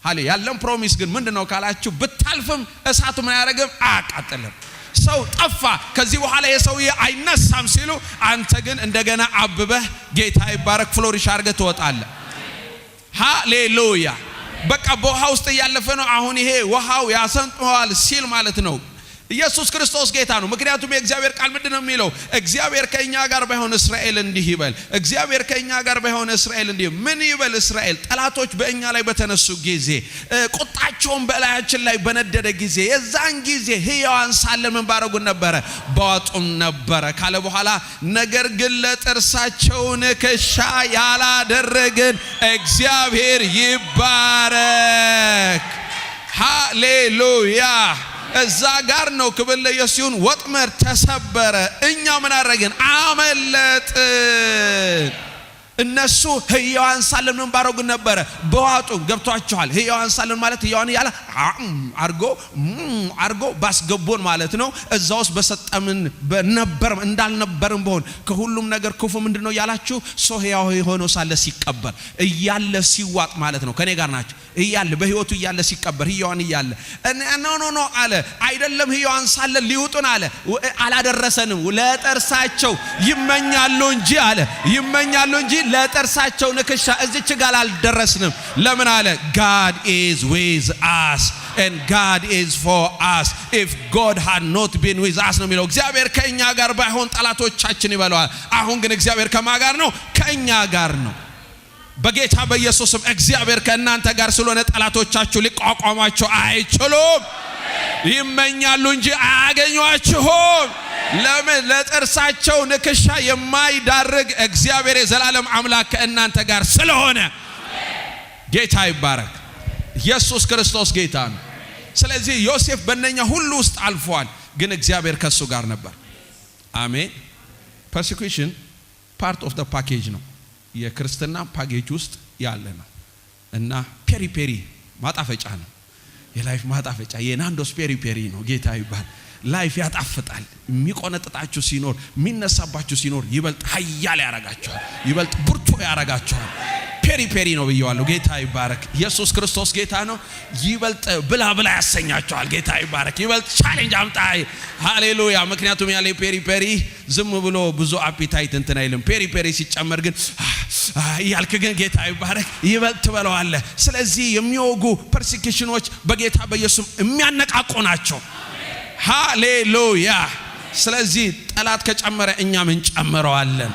ሃሌ ያለን ፕሮሚስ ግን ምንድነው ካላችሁ ብታልፍም እሳቱ ምን ያደርግም? አያቃጥልም። ሰው ጠፋ ከዚህ በኋላ የሰውዬ አይነሳም ሲሉ አንተ ግን እንደገና አብበህ ጌታ ይባረክ ፍሎሪሽ አድርገህ ትወጣለህ። ሃሌሉያ። በቃ በውሃ ውስጥ ያለፈ ነው። አሁን ይሄ ውሃው ያሰምጠዋል ሲል ማለት ነው። ኢየሱስ ክርስቶስ ጌታ ነው። ምክንያቱም የእግዚአብሔር ቃል ምንድነው የሚለው? እግዚአብሔር ከኛ ጋር ባይሆን እስራኤል እንዲህ ይበል። እግዚአብሔር ከኛ ጋር ባይሆን እስራኤል እንዲህ ምን ይበል? እስራኤል ጠላቶች በእኛ ላይ በተነሱ ጊዜ ቁጣቸውን በላያችን ላይ በነደደ ጊዜ የዛን ጊዜ ሕያዋን ሳለን ምን ባረጉን ነበረ? በዋጡን ነበረ ካለ በኋላ ነገር ግን ለጥርሳቸው ንክሻ ያላደረግን እግዚአብሔር ይባረክ። ሃሌሉያ። እዛ ጋር ነው ክብር ለኢየሱስ ወጥመድ ተሰበረ እኛ ምን አደረግን አመለጥን እነሱ ሕያዋን ሳለን ምን ባረጉ ነበር በዋጡ ገብቷቸዋል ሕያዋን ሳለን ማለት ሕያዋን ያለ አርጎ ባስገቦን ማለት ነው እዛውስ በሰጠምን በነበር እንዳልነበርም በሆን ከሁሉም ነገር ክፉ ምንድነው ያላችሁ ሰው ሕያው ሆኖ ሳለ ሲቀበር እያለ ሲዋጥ ማለት ነው ከኔ ጋር ናቸው እያለ በህይወቱ እያለ ሲቀበር ሕያዋን እያለ ኖ አለ አይደለም ሕያዋን ሳለ ሊውጡን አለ አላደረሰንም ለጥርሳቸው ይመኛሉ እንጂ አለ ይመኛሉ እንጂ ለጥርሳቸው ንክሻ እዚች ጋር አልደረስንም ለምን አለ God is with us and God is for us if God had not been with us ነው የሚለው እግዚአብሔር ከኛ ጋር ባይሆን ጠላቶቻችን ይበላዋል አሁን ግን እግዚአብሔር ከማ ጋር ነው ከኛ ጋር ነው በጌታ በኢየሱስም እግዚአብሔር ከእናንተ ጋር ስለሆነ ጠላቶቻችሁ ሊቋቋሟችሁ አይችሉም ይመኛሉ እንጂ አያገኟችሁም ለምን ለጥርሳቸው ንክሻ የማይዳርግ እግዚአብሔር የዘላለም አምላክ ከእናንተ ጋር ስለሆነ ጌታ ይባረክ ኢየሱስ ክርስቶስ ጌታ ነው ስለዚህ ዮሴፍ በእነኛ ሁሉ ውስጥ አልፏል ግን እግዚአብሔር ከሱ ጋር ነበር አሜን persecution part of the package ነው የክርስትና ፓኬጅ ውስጥ ያለ ነው እና ፔሪ ማጣፈጫ ነው የላይፍ ማጣፈጫ የናንዶስ ፔሪ ነው ጌታ ይባል ላይፍ ያጣፍጣል የሚቆነጥጣችሁ ሲኖር የሚነሳባችሁ ሲኖር ይበልጥ ኃያል ያረጋችኋል ይበልጥ ብርቱ ያረጋችኋል ፔሪ ነው ብየዋለሁ ጌታ ይባረክ ኢየሱስ ክርስቶስ ጌታ ነው ይበልጥ ብላ ያሰኛችኋል ጌታ ይባረክ ይበልጥ ቻሌንጅ አምጣ ሃሌሉያ ምክንያቱም ያለ ፔሪ ዝም ብሎ ብዙ አፒታይት እንትን አይልም ፔሪ ሲጨመር ግን ያልክ ግን ጌታ ይባረክ ይበልጥ በለዋለ ስለዚህ የሚወጉ ፐርሲኪሽኖች በጌታ በኢየሱስ የሚያነቃቁ ናቸው ሃሌሉያ ስለዚህ ጠላት ከጨመረ እኛ ምን ጨምረዋለን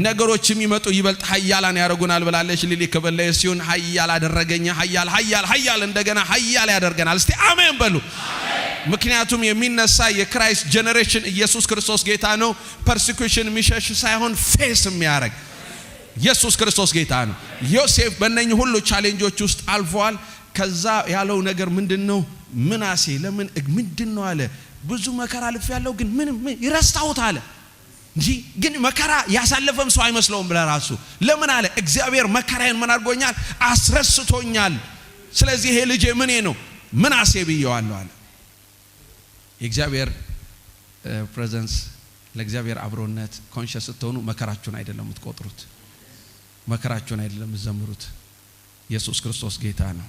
ነገሮች የሚመጡ ይበልጥ ኃያላን ያደርጉናል ብላለች ሊሊ ከበለየ ሲሆን ኃያል አደረገኛ ኃያል እንደገና ኃያል ያደርገናል እስቲ አሜን በሉ ምክንያቱም የሚነሳ የክራይስት ጄነሬሽን ኢየሱስ ክርስቶስ ጌታ ነው ፐርሲኩሽን የሚሸሽ ሳይሆን ፌስ የሚያደርግ ኢየሱስ ክርስቶስ ጌታ ነው ዮሴፍ በእነኚህ ሁሉ ቻሌንጆች ውስጥ አልፏል ከዛ ያለው ነገር ምንድነው ምናሴ ለምን ምንድነው አለ ብዙ መከራ አልፍ ያለው ግን ምን ይረስታውት አለ እንጂ ግን መከራ ያሳለፈም ሰው አይመስለውም ለራሱ ለምን አለ እግዚአብሔር መከራዬን ምን አድርጎኛል አስረስቶኛል ስለዚህ ይሄ ልጄ ምኔ ነው ምናሴ ብየዋለሁ አለ የእግዚአብሔር ፕሬዘንስ ለእግዚአብሔር አብሮነት ኮንሺየስ ስትሆኑ መከራችሁን አይደለም የምትቆጥሩት መከራችሁን አይደለም የምትዘምሩት ኢየሱስ ክርስቶስ ጌታ ነው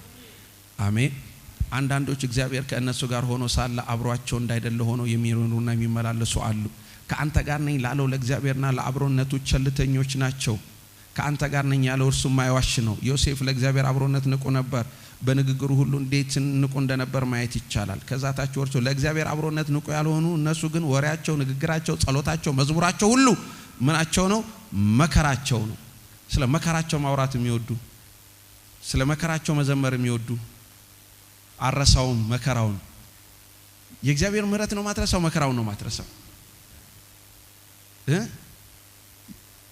አሜን አንዳንዶች እግዚአብሔር ከእነሱ ጋር ሆኖ ሳለ አብሯቸው እንዳይደለ ሆኖ የሚኖሩና የሚመላለሱ አሉ ከአንተ ጋር ነኝ ላለው ለእግዚአብሔርና ለአብሮነቱ ቸልተኞች ናቸው ከአንተ ጋር ነኝ ያለው እርሱ ማይዋሽ ነው ዮሴፍ ለእግዚአብሔር አብሮነት ንቁ ነበር በንግግሩ ሁሉ እንዴት ንቁ እንደነበር ማየት ይቻላል ከዛታቸው ወርሶ ለእግዚአብሔር አብሮነት ንቁ ያልሆኑ እነሱ ግን ወሬያቸው ንግግራቸው ጸሎታቸው መዝሙራቸው ሁሉ ምናቸው ነው መከራቸው ነው ስለ መከራቸው ማውራት የሚወዱ ስለ መከራቸው መዘመር የሚወዱ አረሳው መከራውን የእግዚአብሔር ምህረት ነው ማትረሳው መከራውን ነው ማትረሳው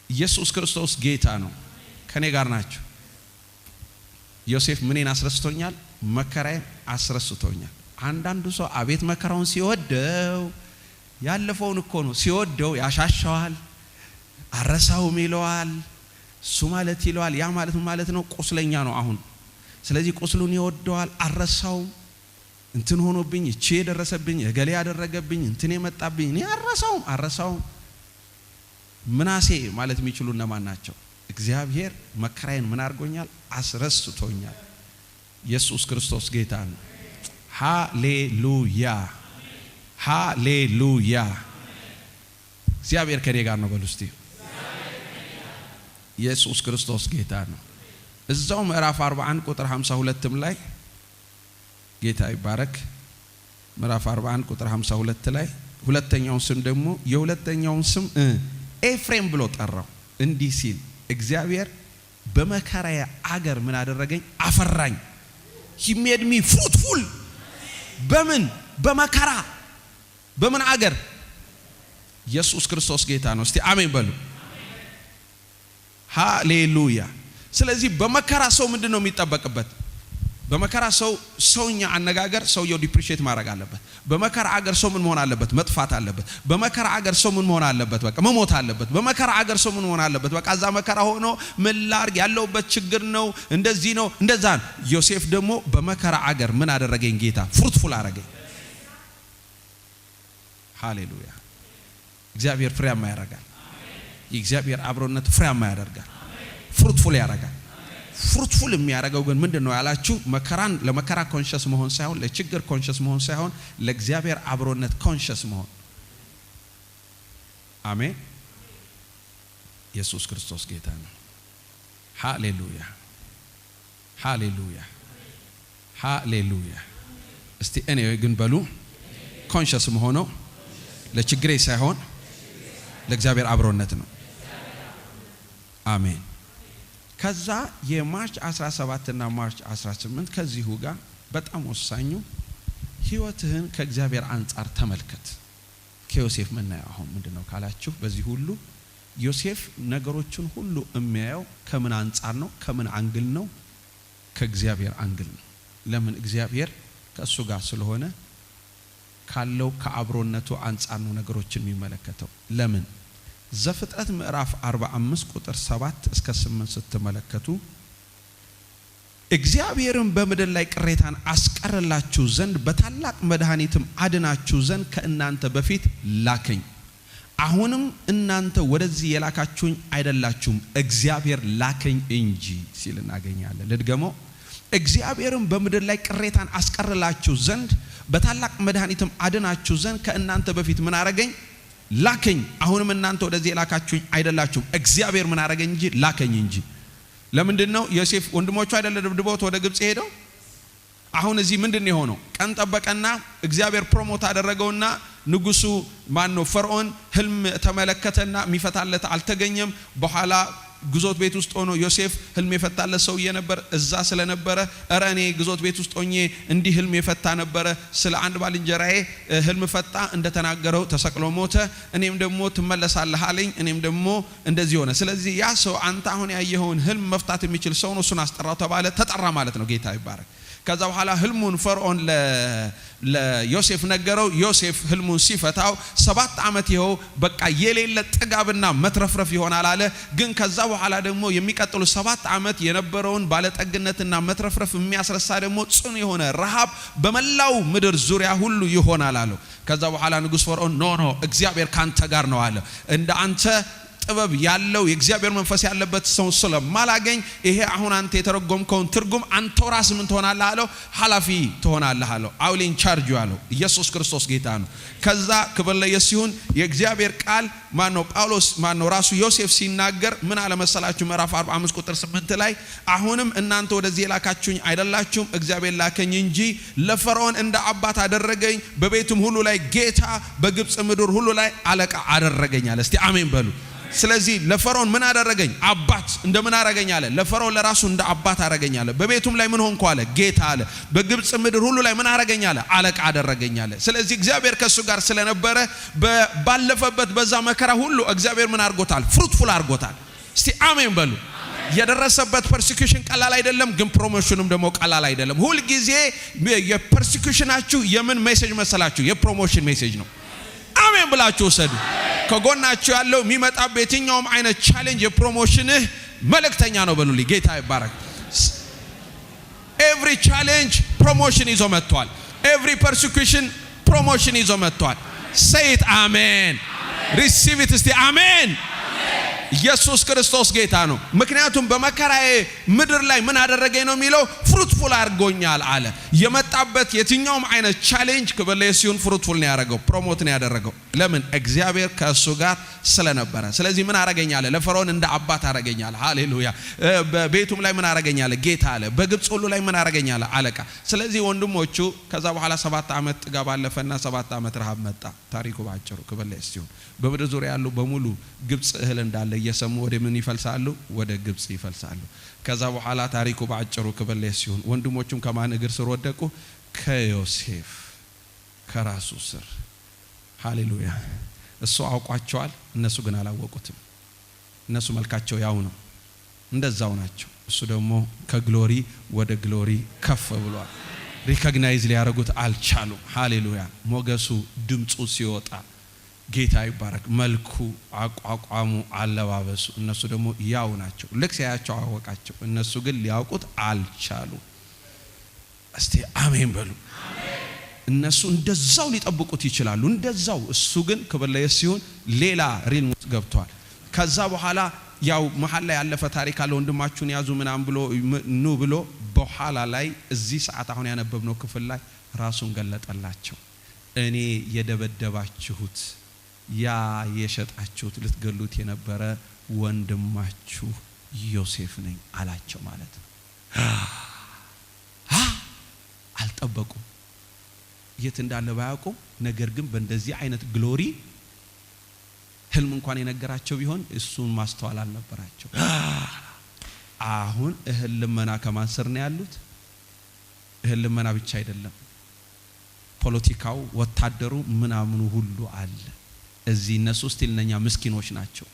ኢየሱስ ክርስቶስ ጌታ ነው ከኔ ጋር ናቸው ዮሴፍ ምንን አስረስቶኛል መከራዬን አስረስቶኛል አንዳንዱ ሰው አቤት መከራውን ሲወደው ያለፈውን እኮ ነው ሲወደው ያሻሻዋል አረሳውም ይለዋል እሱ ማለት ይለዋል ያ ማለት ነው ቁስለኛ ነው አሁን ስለዚህ ቁስሉን ይወደዋል አረሳው እንትን ሆኖብኝ እቺ የደረሰብኝ እገሌ ያደረገብኝ እንትን የመጣብኝ እኔ አረሳው ምናሴ ማለት የሚችሉና ማን ናቸው እግዚአብሔር መከራዬን ምን አድርጎኛል አስረስቶኛል ኢየሱስ ክርስቶስ ጌታ ነው ሃሌሉያ እግዚአብሔር ከኔ ጋር ነው በሉ እስቲ ኢየሱስ ክርስቶስ ጌታ ነው እዛው ምዕራፍ 41 ቁጥር 52 ላይ ጌታ ይባረክ ምዕራፍ 41 ቁጥር 52 ላይ ሁለተኛው ስም ደግሞ የሁለተኛው ስም ኤፍሬም ብሎ ጠራው እንዲህ ሲል እግዚአብሔር በመከራዬ አገር ምን አደረገኝ አፈራኝ he made me fruitful በምን በመከራ በምን አገር ኢየሱስ ክርስቶስ ጌታ ነው እስቲ አሜን በሉ ሃሌሉያ ስለዚህ በመከራ ሰው ምንድነው የሚጠበቅበት በመከራ ሰውኛ አነጋገር ሰውየው ዲፕሪሺየት ማድረግ አለበት። በመከራ አገር ሰው ምን መሆን አለበት? መጥፋት አለበት። በመከራ አገር ሰው ምን መሆን አለበት? በቃ መሞት አለበት። በመከራ አገር ሰው ምን መሆን አለበት? በቃ እዛ መከራ ሆኖ ምን ላርግ ያለውበት ችግር ነው እንደዚህ ነው እንደዛ ነው። ዮሴፍ ደግሞ በመከራ አገር ምን አደረገኝ? ጌታ ፍሩትፉል አደረገኝ። ሃሌሉያ። እግዚአብሔር ፍሬያማ ያደርጋል። የእግዚአብሔር አብሮነት ፍሬያማ ያደርጋል፣ ፍሩትፉል ያደርጋል። ፍሩትፉል የሚያደርገው ግን ምንድነው ያላችሁ? መከራን ለመከራ ኮንሺየስ መሆን ሳይሆን ለችግር ኮንሺየስ መሆን ሳይሆን ለእግዚአብሔር አብሮነት ኮንሺየስ መሆን። አሜን። ኢየሱስ ክርስቶስ ጌታ ነው። ሃሌሉያ ሃሌሉያ ሃሌሉያ። እስቲ እኔ ግን በሉ ኮንሺየስ መሆነው ለችግሬ ሳይሆን ለእግዚአብሔር አብሮነት ነው። አሜን። ከዛ የማርች 17 እና ማርች 18 ከዚሁ ጋር በጣም ወሳኙ ህይወትህን ከእግዚአብሔር አንፃር ተመልከት። ከዮሴፍ ምናየው አሁን ምንድነው ካላችሁ በዚህ ሁሉ ዮሴፍ ነገሮችን ሁሉ የሚያየው ከምን አንፃር ነው? ከምን አንግል ነው? ከእግዚአብሔር አንግል ነው። ለምን? እግዚአብሔር ከእሱ ጋር ስለሆነ ካለው ከአብሮነቱ አንፃር ነው ነገሮችን የሚመለከተው። ለምን? ዘፍጥረት ምዕራፍ 45 ቁጥር 7 እስከ 8 ስትመለከቱ እግዚአብሔርን በምድር ላይ ቅሬታን አስቀርላችሁ ዘንድ በታላቅ መድኃኒትም አድናችሁ ዘንድ ከእናንተ በፊት ላከኝ። አሁንም እናንተ ወደዚህ የላካችሁኝ አይደላችሁም እግዚአብሔር ላከኝ እንጂ ሲል እናገኛለን። ልድገመው። እግዚአብሔርን በምድር ላይ ቅሬታን አስቀርላችሁ ዘንድ በታላቅ መድኃኒትም አድናችሁ ዘንድ ከእናንተ በፊት ምን አረገኝ? ላከኝ። አሁንም እናንተ ወደዚህ የላካችሁኝ አይደላችሁም እግዚአብሔር ምን አረገኝ እንጂ ላከኝ እንጂ። ለምንድነው ዮሴፍ ወንድሞቹ አይደለ ድብድቦት ወደ ግብጽ ሄደው? አሁን እዚህ ምንድነው የሆነው? ቀን ጠበቀና እግዚአብሔር ፕሮሞት አደረገውና ንጉሱ ማነው ፈርዖን ህልም ተመለከተና የሚፈታለት አልተገኘም። በኋላ ግዞት ቤት ውስጥ ሆኖ ዮሴፍ ህልም የፈታለት ሰውዬ ነበር። እዛ ስለነበረ እኔ ግዞት ቤት ውስጥ ሆኜ እንዲህ ህልም የፈታ ነበረ፣ ስለ አንድ ባልንጀራዬ ህልም ፈታ፣ እንደተናገረው ተሰቅሎ ሞተ፣ እኔም ደግሞ ትመለሳለህ አለኝ፣ እኔም ደግሞ እንደዚህ ሆነ። ስለዚህ ያ ሰው አንተ አሁን ያየኸውን ህልም መፍታት የሚችል ሰው ነው፣ እሱን አስጠራው ተባለ። ተጠራ ማለት ነው። ጌታ ይባረክ። ከዛ በኋላ ህልሙን ፈርዖን ለዮሴፍ ነገረው። ዮሴፍ ህልሙን ሲፈታው 7 ዓመት ይኸው በቃ የሌለ ጥጋብና መትረፍረፍ ይሆናል አለ። ግን ከዛ በኋላ ደግሞ የሚቀጥሉ 7 ዓመት የነበረውን ባለጠግነትና መትረፍረፍ የሚያስረሳ ደግሞ ጽኑ የሆነ ረሃብ በመላው ምድር ዙሪያ ሁሉ ይሆናል አለው። ከዛ በኋላ ንጉስ ፈርዖን ኖ እግዚአብሔር ካንተ ጋር ነው አለ። እንደ አንተ ጥበብ ያለው የእግዚአብሔር መንፈስ ያለበት ሰው ስለማላገኝ ይሄ አሁን አንተ የተረጎምከውን ትርጉም አንተ ራስህ ምን ትሆናለህ አለው? ኃላፊ ትሆናለህ አለው። አውሊን ቻርጅ አለው። ኢየሱስ ክርስቶስ ጌታ ነው። ከዛ ክብር ለኢየሱስ ይሁን። የእግዚአብሔር ቃል ማነው ጳውሎስ ማነው ራሱ ዮሴፍ ሲናገር ምን አለ መሰላችሁ? ምዕራፍ 45 ቁጥር 8 ላይ አሁንም እናንተ ወደዚህ የላካችሁኝ አይደላችሁም እግዚአብሔር ላከኝ እንጂ ለፈርዖን እንደ አባት አደረገኝ፣ በቤቱም ሁሉ ላይ ጌታ፣ በግብጽ ምድር ሁሉ ላይ አለቃ አደረገኝ አለ። እስቲ አሜን በሉ። ስለዚህ ለፈርዖን ምን አደረገኝ? አባት። እንደምን አደረገኝ አለ? ለፈርዖን ለራሱ እንደ አባት አደረገኝ አለ። በቤቱም ላይ ምን ሆንኩ አለ? ጌታ አለ። በግብጽ ምድር ሁሉ ላይ ምን አደረገኝ አለ? አለቃ አደረገኝ አለ። ስለዚህ እግዚአብሔር ከሱ ጋር ስለነበረ ባለፈበት በዛ መከራ ሁሉ እግዚአብሔር ምን አድርጎታል? ፍሩትፉል አድርጎታል። እስቲ አሜን በሉ። የደረሰበት ፐርሲኩሽን ቀላል አይደለም፣ ግን ፕሮሞሽኑም ደግሞ ቀላል አይደለም። ሁሉ ጊዜ የፐርሲኩሽናችሁ የምን ሜሴጅ መሰላችሁ? የፕሮሞሽን ሜሴጅ ነው። አሜን ብላችሁ ወሰዱ። ከጎናችሁ ያለው የሚመጣበት የትኛውም አይነት ቻሌንጅ የፕሮሞሽንህ መልእክተኛ ነው በሉልኝ። ጌታ ይባረክ። ኤቭሪ ቻሌንጅ ፕሮሞሽን ይዞ መጥቷል። ኤቭሪ ፐርሲኩሽን ፕሮሞሽን ይዞ መጥቷል። ሴይት አሜን። ሪሲቭ ኢት እስቲ አሜን። ኢየሱስ ክርስቶስ ጌታ ነው። ምክንያቱም በመከራዬ ምድር ላይ ምን አደረገኝ ነው የሚለው? ፍሩትፉል አድርጎኛል አለ። የመጣበት የትኛውም አይነት ቻሌንጅ ክብር ለኢየሱስ ፍሩትፉል ነው ያደረገው፣ ፕሮሞት ነው ያደረገው። ለምን? እግዚአብሔር ከእሱ ጋር ስለነበረ። ስለዚህ ምን አደረገኝ አለ? ለፈርዖን እንደ አባት አደረገኝ አለ። ሃሌሉያ። በቤቱም ላይ ምን አደረገኝ አለ? ጌታ አለ። በግብጽ ሁሉ ላይ ምን አደረገኝ አለ? አለቃ። ስለዚህ ወንድሞቹ ከዛ በኋላ 7 ዓመት ጥጋብ አለፈና 7 ዓመት ረሃብ መጣ። ታሪኩ ባጭሩ ክብር ለኢየሱስ። በምድር ዙሪያ ያሉ በሙሉ ግብጽ እህል እንዳለ እየሰሙ ወደ ምን ይፈልሳሉ? ወደ ግብጽ ይፈልሳሉ። ከዛ በኋላ ታሪኩ ባጭሩ ክብር ለኢየሱስ። ወንድሞቹም ከማን እግር ስር ወደቁ? ከዮሴፍ ከራሱ ስር። ሃሌሉያ። እሱ አውቋቸዋል፣ እነሱ ግን አላወቁትም። እነሱ መልካቸው ያው ነው፣ እንደዛው ናቸው እሱ ደግሞ ከግሎሪ ወደ ግሎሪ ከፍ ብሏል ሪኮግናይዝ ሊያረጉት አልቻሉም ሃሌሉያ ሞገሱ ድምጹ ሲወጣ ጌታ ይባረክ መልኩ አቋቋሙ አለባበሱ እነሱ ደግሞ ያው ናቸው ልክ ሲያያቸው አወቃቸው እነሱ ግን ሊያውቁት አልቻሉ እስቲ አሜን በሉ አሜን እነሱ እንደዛው ሊጠብቁት ይችላሉ እንደዛው እሱ ግን ክብር ለኢየሱስ ሌላ ሪልም ውስጥ ገብቷል ከዛ በኋላ ያው መሐል ላይ ያለፈ ታሪክ አለ ወንድማችሁን ያዙ ምናም ብሎ ኑ ብሎ በኋላ ላይ እዚህ ሰዓት አሁን ያነበብነው ክፍል ላይ ራሱን ገለጠላቸው እኔ የደበደባችሁት ያ የሸጣችሁት ልትገሉት የነበረ ወንድማችሁ ዮሴፍ ነኝ አላቸው ማለት ነው አልጠበቁም የት እንዳለ ባያውቁም ነገር ግን በእንደዚህ አይነት ግሎሪ ህልም እንኳን የነገራቸው ቢሆን እሱን ማስተዋል አልነበራቸው አሁን እህል ልመና ከማንሰር ነው ያሉት እህል ልመና ብቻ አይደለም ፖለቲካው ወታደሩ ምናምኑ ሁሉ አለ እዚህ እነሱ ስቲልነኛ ምስኪኖች ናቸው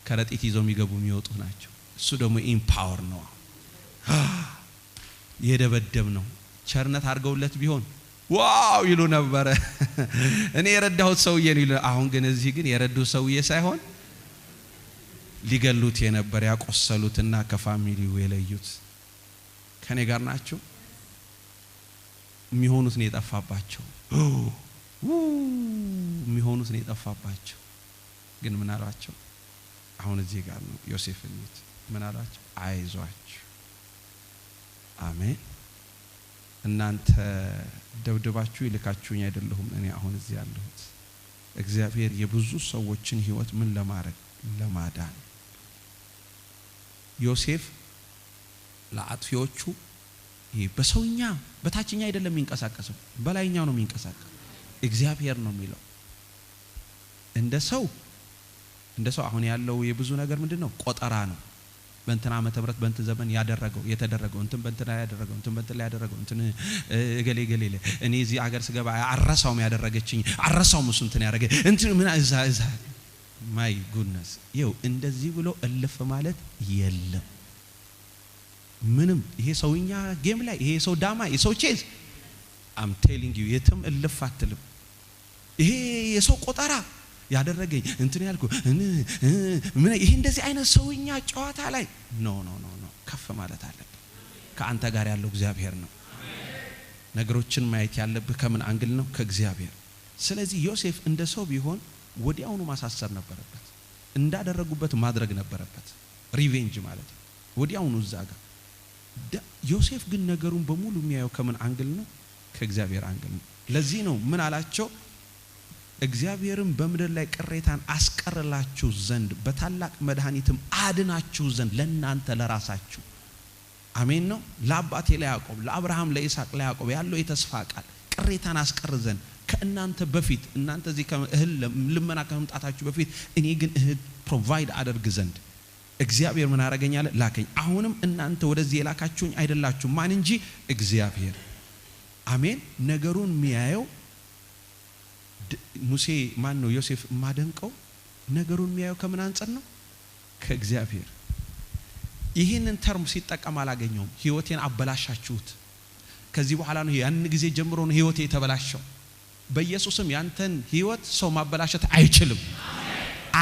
ከረጢት ይዘው የሚገቡ የሚወጡ ናቸው እሱ ደግሞ ኢምፓወር ነው የደበደብ ነው ቸርነት አድርገውለት ቢሆን ዋው ይሉ ነበር እኔ የረዳሁት ሰውዬ ነው ይሉ አሁን ግን እዚህ ግን የረዱት ሰውዬ ሳይሆን ሊገሉት የነበር ያቆሰሉትና ከፋሚሊው የለዩት ከኔ ጋር ናቸው የሚሆኑት ነው የጠፋባቸው የሚሆኑት ነው የጠፋባቸው ግን ምን አላቸው አሁን እዚህ ጋር ነው ዮሴፍን ምን አላቸው አይዟችሁ አሜን እናንተ ደብድባችሁ ይልካችሁኝ አይደለሁም እኔ አሁን እዚህ ያለሁት እግዚአብሔር የብዙ ሰዎችን ህይወት ምን ለማድረግ ለማዳን ዮሴፍ ለአጥፊዎቹ በሰውኛ በታችኛ አይደለም የሚንቀሳቀሰው በላይኛው ነው የሚንቀሳቀሰው እግዚአብሔር ነው የሚለው እንደ ሰው አሁን ያለው የብዙ ነገር ምንድነው ቆጠራ ነው በእንትና ዓመተ ምህረት በእንት ዘመን ያደረገው የተደረገው እንትን በእንትና ያደረገው እንትን በእንትና ያደረገው እንትን ገሌ እኔ እዚህ አገር ስገባ አረሳውም ያደረገችኝ አረሳውም እሱ እንትን ያደረገ እንትን ምን እዛ ማይ ጉድነስ ይው እንደዚህ ብሎ እልፍ ማለት የለም ምንም ይሄ ሰውኛ ጌም ላይ ይሄ ሰው ዳማ የሰው ቼዝ I'm telling you የትም እልፍ አትልም ይሄ የሰው ቆጠራ ያደረገኝ እንትን ያልኩ ምን ይሄ እንደዚህ አይነት ሰውኛ ጨዋታ ላይ ኖ ከፍ ማለት አለበት ከአንተ ጋር ያለው እግዚአብሔር ነው ነገሮችን ማየት ያለብህ ከምን አንግል ነው ከእግዚአብሔር ስለዚህ ዮሴፍ እንደ ሰው ቢሆን ወዲያውኑ ማሳሰር ነበረበት እንዳደረጉበት ማድረግ ነበረበት ሪቬንጅ ማለት ወዲያውኑ ዛጋ ዮሴፍ ግን ነገሩን በሙሉ የሚያየው ከምን አንግል ነው ከእግዚአብሔር አንግል ነው ለዚህ ነው ምን አላቸው እግዚአብሔርን በመድር ላይ ቅሬታን አስቀርላችሁ ዘንድ በታላቅ መድኃኒትም አድናችሁ ዘንድ ለእናንተ ለራሳችሁ አሜን ነው ለአባቴ ለያዕቆብ ለአብርሃም ለይስሐቅ ለያዕቆብ ያለው የተስፋ ቃል ቅሬታን አስቀር ዘንድ ከእናንተ በፊት እናንተ እዚህ ከእህል ልመና ከመምጣታችሁ በፊት እኔ ግን እህል ፕሮቫይድ አደርግ ዘንድ እግዚአብሔር ምን አረጋኛለ ላከኝ አሁንም እናንተ ወደዚህ የላካችሁኝ አይደላችሁ ማን እንጂ እግዚአብሔር አሜን ነገሩን የሚያየው ሙሴ ማን ነው ዮሴፍ ማደንቀው ነገሩን የሚያየው ከምን አንፃር ነው ከእግዚአብሔር ይሄንን ተርም ሲጠቀም አላገኘውም ህይወቴን አበላሻችሁት ከዚህ በኋላ ነው ያን ጊዜ ጀምሮ ነው ህይወቴ የተበላሸው በኢየሱስም ያንተን ህይወት ሰው ማበላሸት አይችልም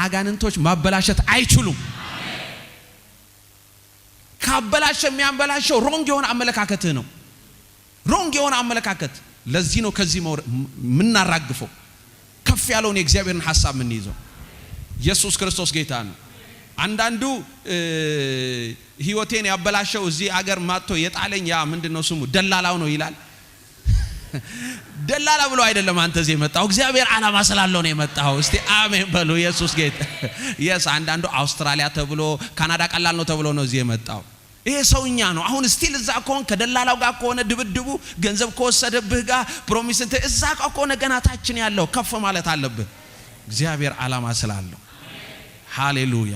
አጋንንቶች ማበላሸት አይችሉም ካበላሸ የሚያበላሸው ሮንግ የሆነ አመለካከትህ ነው ሮንግ የሆነ አመለካከት ለዚህ ነው ከዚህ ምን እናራግፈው ከፍ ያለውን የእግዚአብሔርን ሐሳብ ምን ይዘው ኢየሱስ ክርስቶስ ጌታ ነው አንዳንዱ ህይወቴን ያበላሸው እዚህ አገር ማጥቶ የጣለኝ ያ ምንድነው ስሙ ደላላው ነው ይላል ደላላ ብሎ አይደለም አንተ እዚህ የመጣው እግዚአብሔር ዓላማ ስላለው ነው የመጣው እስቲ አሜን በሉ ኢየሱስ ጌታ yes አንዳንዱ አውስትራሊያ ተብሎ ካናዳ ቀላል ነው ተብሎ ነው እዚህ የመጣው ይሄ ሰውኛ ነው አሁን ስቲል እዛ ኮን ከደላላው ጋር ኮነ ድብድቡ ገንዘብ ከወሰደብህ ጋር ፕሮሚስ እንተ እዛ ኮነ ገና ታችን ያለው ከፍ ማለት አለብህ እግዚአብሔር ዓላማ ስላለው ሃሌሉያ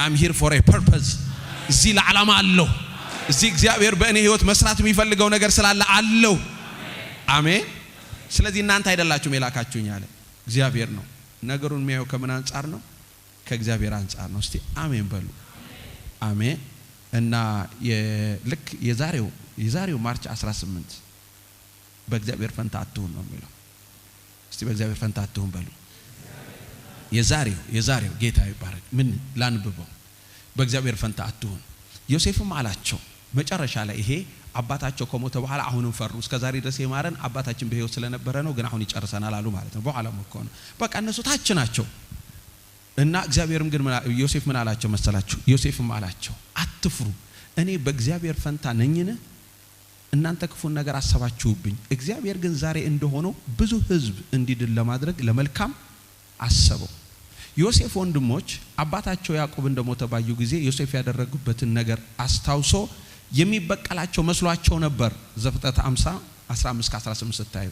I'm here for a purpose እዚህ ለዓላማ አለው እዚህ እግዚአብሔር በእኔ ህይወት መስራት የሚፈልገው ነገር ስላለ አለው አሜን ስለዚህ እናንተ አይደላችሁም የላካችሁኝ አለ እግዚአብሔር ነው ነገሩን የሚያየው ከምን አንፃር ነው ከእግዚአብሔር አንፃር ነው እስቲ አሜን በሉ አሜን እና ልክ የዛሬው ማርች 18 በእግዚአብሔር ፈንታ አትሁን ነው የሚለው። እስቲ በእግዚአብሔር ፈንታ አትሁን በሉ። የዛሬው ጌታ ይባረክ። ምን ላንብበው? በእግዚአብሔር ፈንታ አትሁን። ዮሴፍም አላቸው መጨረሻ ላይ ይሄ አባታቸው ከሞተ በኋላ አሁንም ፈሩ። እስከዛሬ ድረስ የማረን አባታችን በሕይወት ስለነበረ ነው፣ ግን አሁን ይጨርሰናል አሉ ማለት ነው። በኋላ ሞከው ነው በቃ እነሱ ታች ናቸው። እና እግዚአብሔርም ግን ዮሴፍ ምን አላቸው መሰላችሁ? ዮሴፍም አላቸው አትፍሩ፣ እኔ በእግዚአብሔር ፈንታ ነኝን? እናንተ ክፉን ነገር አሰባችሁብኝ፣ እግዚአብሔር ግን ዛሬ እንደሆነው ብዙ ሕዝብ እንዲድል ለማድረግ ለመልካም አሰበው። ዮሴፍ ወንድሞች አባታቸው ያዕቆብ እንደሞተ ባዩ ጊዜ ዮሴፍ ያደረጉበትን ነገር አስታውሶ የሚበቀላቸው መስሏቸው ነበር። ዘፍጥረት 50 15-18 ስታዩ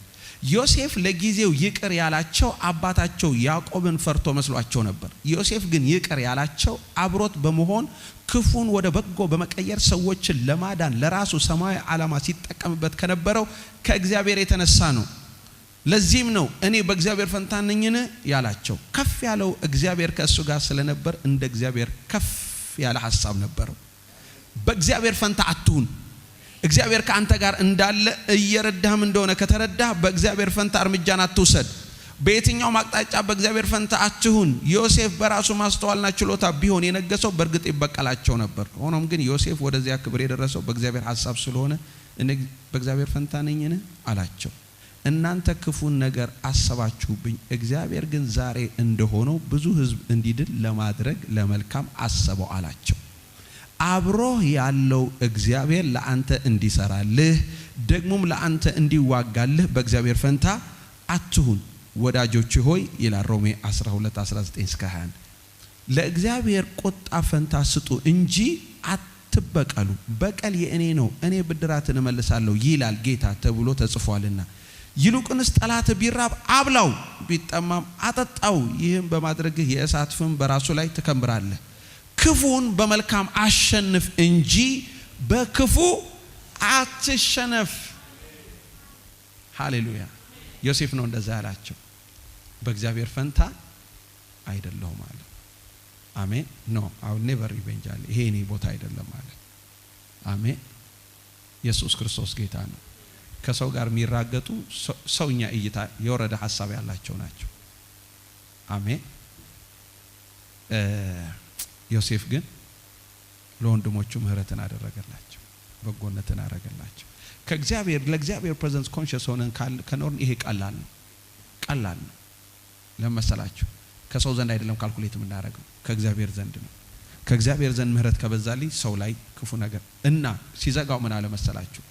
ዮሴፍ ለጊዜው ይቅር ያላቸው አባታቸው ያዕቆብን ፈርቶ መስሏቸው ነበር። ዮሴፍ ግን ይቅር ያላቸው አብሮት በመሆን ክፉን ወደ በጎ በመቀየር ሰዎችን ለማዳን ለራሱ ሰማያዊ ዓላማ ሲጠቀምበት ከነበረው ከእግዚአብሔር የተነሳ ነው። ለዚህም ነው እኔ በእግዚአብሔር ፈንታ ነኝን ያላቸው። ከፍ ያለው እግዚአብሔር ከእሱ ጋር ስለነበር እንደ እግዚአብሔር ከፍ ያለ ሐሳብ ነበረው። በእግዚአብሔር ፈንታ አትሁን። እግዚአብሔር ከአንተ ጋር እንዳለ እየረዳህም እንደሆነ ከተረዳህ በእግዚአብሔር ፈንታ እርምጃን አትውሰድ። በየትኛውም አቅጣጫ በእግዚአብሔር ፈንታ አትሁን። ዮሴፍ በራሱ ማስተዋልና ችሎታ ቢሆን የነገሰው በእርግጥ ይበቀላቸው ነበር። ሆኖም ግን ዮሴፍ ወደዚያ ክብር የደረሰው በእግዚአብሔር ሐሳብ ስለሆነ እኔ በእግዚአብሔር ፈንታ ነኝን አላቸው። እናንተ ክፉን ነገር አሰባችሁብኝ፣ እግዚአብሔር ግን ዛሬ እንደሆነው ብዙ ሕዝብ እንዲድል ለማድረግ ለመልካም አሰበው አላቸው። አብሮህ ያለው እግዚአብሔር ለአንተ እንዲሰራልህ ደግሞም ለአንተ እንዲዋጋልህ በእግዚአብሔር ፈንታ አትሁን። ወዳጆች ሆይ ይላል ሮሜ 12:19-21 ለእግዚአብሔር ቁጣ ፈንታ ስጡ እንጂ አትበቀሉ፣ በቀል የእኔ ነው፣ እኔ ብድራትን እመልሳለሁ ይላል ጌታ ተብሎ ተጽፏልና። ይልቁንስ ጠላት ቢራብ አብላው፣ ቢጠማም አጠጣው፣ ይህም በማድረግህ የእሳት ፍም በራሱ ላይ ትከምራለህ። ክፉን በመልካም አሸንፍ እንጂ በክፉ አትሸነፍ። ሃሌሉያ። ዮሴፍ ነው እንደዛ ያላቸው። በእግዚአብሔር ፈንታ አይደለሁም አለ። አሜን። ኖ አው ኔቨር ሪቬንጅ አለ። ይሄ እኔ ቦታ አይደለም አለ። አሜን። ኢየሱስ ክርስቶስ ጌታ ነው። ከሰው ጋር የሚራገጡ ሰውኛ እይታ የወረደ ሐሳብ ያላቸው ናቸው። አሜን። ዮሴፍ ግን ለወንድሞቹ ምህረትን አደረገላቸው፣ በጎነትን አደረገላቸው። ለእግዚአብሔር ፕሬዘንስ ኮንሺየስ ሆነን ከኖርን ይሄ ቀላል ነው። ለመሰላችሁ ከሰው ዘንድ አይደለም ካልኩሌት የምናደርገው ከእግዚአብሔር ዘንድ ነው። ከእግዚአብሔር ዘንድ ምህረት ከበዛልኝ ሰው ላይ ክፉ ነገር እና ሲዘጋው ምን አለ መሰላችሁ?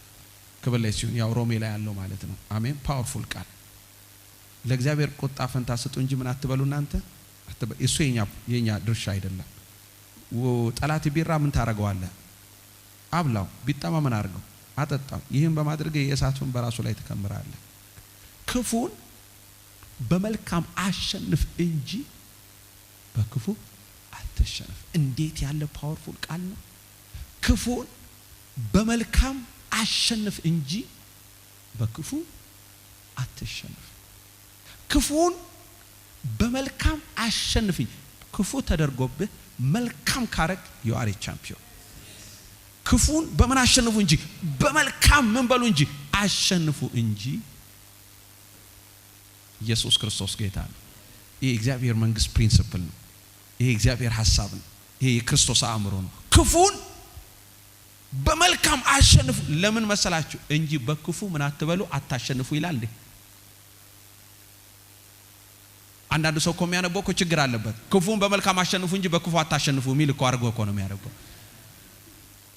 ክብር ላይ ሲሆን ያው ሮሜ ላይ ያለው ማለት ነው። አሜን። ፓወርፉል ቃል። ለእግዚአብሔር ቁጣ ፈንታ ስጡ እንጂ ምን አትበሉ እናንተ። እሱ የኛ ድርሻ አይደለም። ጠላት ቢራ ምን ታረጋዋለህ? አብላው፣ ቢጠማ ምን አርገው? አጠጣው። ይህን በማድረግ የእሳቱን በራሱ ላይ ተከምራለህ። ክፉን በመልካም አሸንፍ እንጂ በክፉ አትሸነፍ። እንዴት ያለ ፓወርፉል ቃል ነው! ክፉን በመልካም አሸንፍ እንጂ በክፉ አትሸነፍ። ክፉን በመልካም አሸንፍ እንጂ ክፉ ተደርጎብህ መልካም ካረግ you are a champion። ክፉን በምን አሸንፉ እንጂ በመልካም ምን በሉ እንጂ አሸንፉ እንጂ። ኢየሱስ ክርስቶስ ጌታ ነው። ይሄ እግዚአብሔር መንግስት ፕሪንሲፕል ነው። ይሄ እግዚአብሔር ሐሳብ ነው። ይሄ የክርስቶስ አእምሮ ነው። ክፉን በመልካም አሸንፉ። ለምን መሰላችሁ? እንጂ በክፉ ምን አትበሉ አታሸንፉ ይላል እንዴ። አንዳንድ ሰው የሚያነበው እኮ ችግር አለበት። ክፉን በመልካም አሸንፉ እንጂ በክፉ አታሸንፉ የሚል እኮ አድርጎ እኮ ነው የሚያነበው።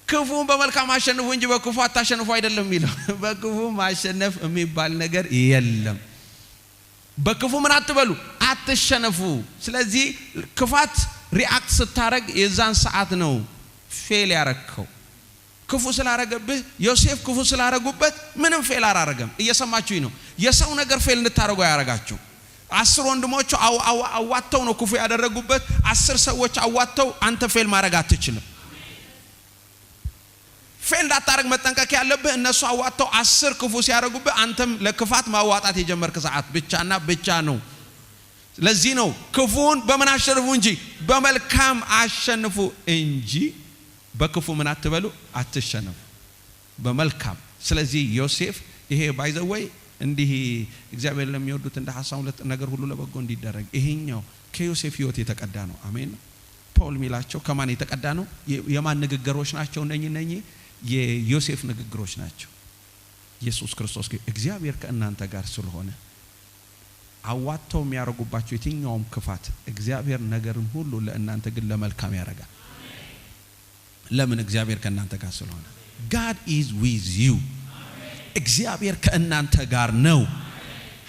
ክፉን በመልካም አሸንፉ እንጂ በክፉ አታሸንፉ አይደለም የሚለው። በክፉ ማሸነፍ የሚባል ነገር የለም። በክፉ ምን አትበሉ አትሸነፉ። ስለዚህ ክፋት ሪአክት ስታረግ የዛን ሰዓት ነው ፌል ያረከው። ክፉ ስላረገብህ ዮሴፍ ክፉ ስላረጉበት ምንም ፌል አላረገም። እየሰማችሁኝ ነው? የሰው ነገር ፌል እንድታረጉ ያረጋችሁ። 10 ወንድሞቹ አዋተው ነው ክፉ ያደረጉበት። 10 ሰዎች አዋተው አንተ ፌል ማድረግ አትችልም። ፌል እንዳታረግ መጠንቀቅ ያለብህ እነሱ አዋተው 10 ክፉ ሲያደርጉብህ አንተም ለክፋት ማዋጣት የጀመርክ ሰዓት ብቻና ብቻ ነው። ለዚህ ነው ክፉን በምን አሸንፉ እንጂ በመልካም አሸንፉ እንጂ በክፉ ምን አትበሉ አትሸነፉ በመልካም ስለዚህ ዮሴፍ ይሄ ባይ ዘ ወይ እንዲህ እግዚአብሔር ለሚወዱት እንደ ሐሳቡ ነገር ሁሉ ለበጎ እንዲደረግ ይሄኛው ከዮሴፍ ህይወት የተቀዳ ነው አሜን ፖል ሚላቸው ከማን የተቀዳ ነው የማን ንግግሮች ናቸው እነኚህ የዮሴፍ ንግግሮች ናቸው ኢየሱስ ክርስቶስ እግዚአብሔር ከእናንተ ጋር ስለሆነ አዋጣው የሚያረጉባቸው የትኛውም ክፋት እግዚአብሔር ነገርን ሁሉ ለእናንተ ግን ለመልካም ያረጋል ለምን እግዚአብሔር ከእናንተ ጋር ስለሆነ God is with you እግዚአብሔር ከእናንተ ጋር ነው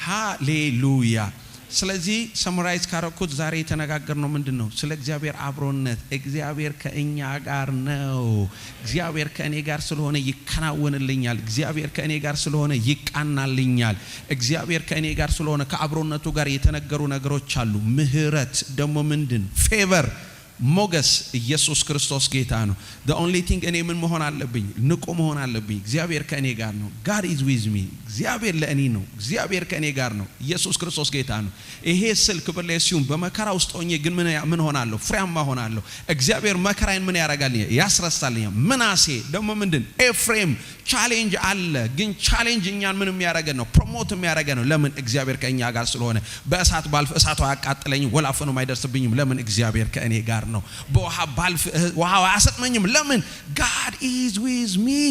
ሃሌሉያ ስለዚህ ሰምራይዝ ካረኩት ዛሬ የተነጋገርነው ምንድነው ስለ እግዚአብሔር አብሮነት እግዚአብሔር ከእኛ ጋር ነው እግዚአብሔር ከእኔ ጋር ስለሆነ ይከናወንልኛል እግዚአብሔር ከእኔ ጋር ስለሆነ ይቃናልኛል እግዚአብሔር ከእኔ ጋር ስለሆነ ከአብሮነቱ ጋር የተነገሩ ነገሮች አሉ ምህረት ደግሞ ምንድን ፌቨር ሞገስ ኢየሱስ ክርስቶስ ጌታ ነው the only thing እኔ ምን መሆን አለብኝ ንቁ መሆን አለብኝ እግዚአብሔር ከኔ ጋር ነው God is with me እግዚአብሔር ለእኔ ነው እግዚአብሔር ከኔ ጋር ነው ኢየሱስ ክርስቶስ ጌታ ነው ይሄ ስልክ በለሲውን በመከራ ውስጥ ሆኜ ግን ምን ሆናለሁ ፍሬያማ ሆናለሁ እግዚአብሔር መከራዬን ምን ያረጋልኛል ያስረሳልኛል ምናሴ ደግሞ ምንድን ኤፍሬም ቻሌንጅ አለ ግን ቻሌንጅ እኛን ምን የሚያረጋን ነው ፕሮሞት የሚያረጋን ነው ለምን እግዚአብሔር ከኛ ጋር ስለሆነ በእሳት ባልፍ እሳቱ ያቃጥለኝም ወላፈኑ ማይደርስብኝም ለምን እግዚአብሔር ከእኔ ጋር ነው በውሃ ባልፍ ውሃው አያሰጥመኝም ለምን God is with me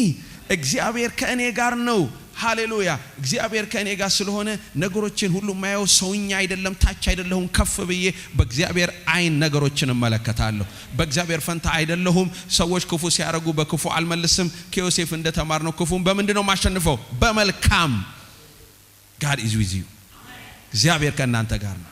እግዚአብሔር ከእኔ ጋር ነው ሃሌሉያ እግዚአብሔር ከእኔ ጋር ስለሆነ ነገሮችን ሁሉ ማየው ሰውኛ አይደለም ታች አይደለሁም ከፍ ብዬ በእግዚአብሔር አይን ነገሮችን እመለከታለሁ በእግዚአብሔር ፈንታ አይደለሁም ሰዎች ክፉ ሲያረጉ በክፉ አልመልስም ከዮሴፍ እንደተማርነው ክፉን በምንድነው ማሸንፈው በመልካም God is with you እግዚአብሔር ከእናንተ ጋር ነው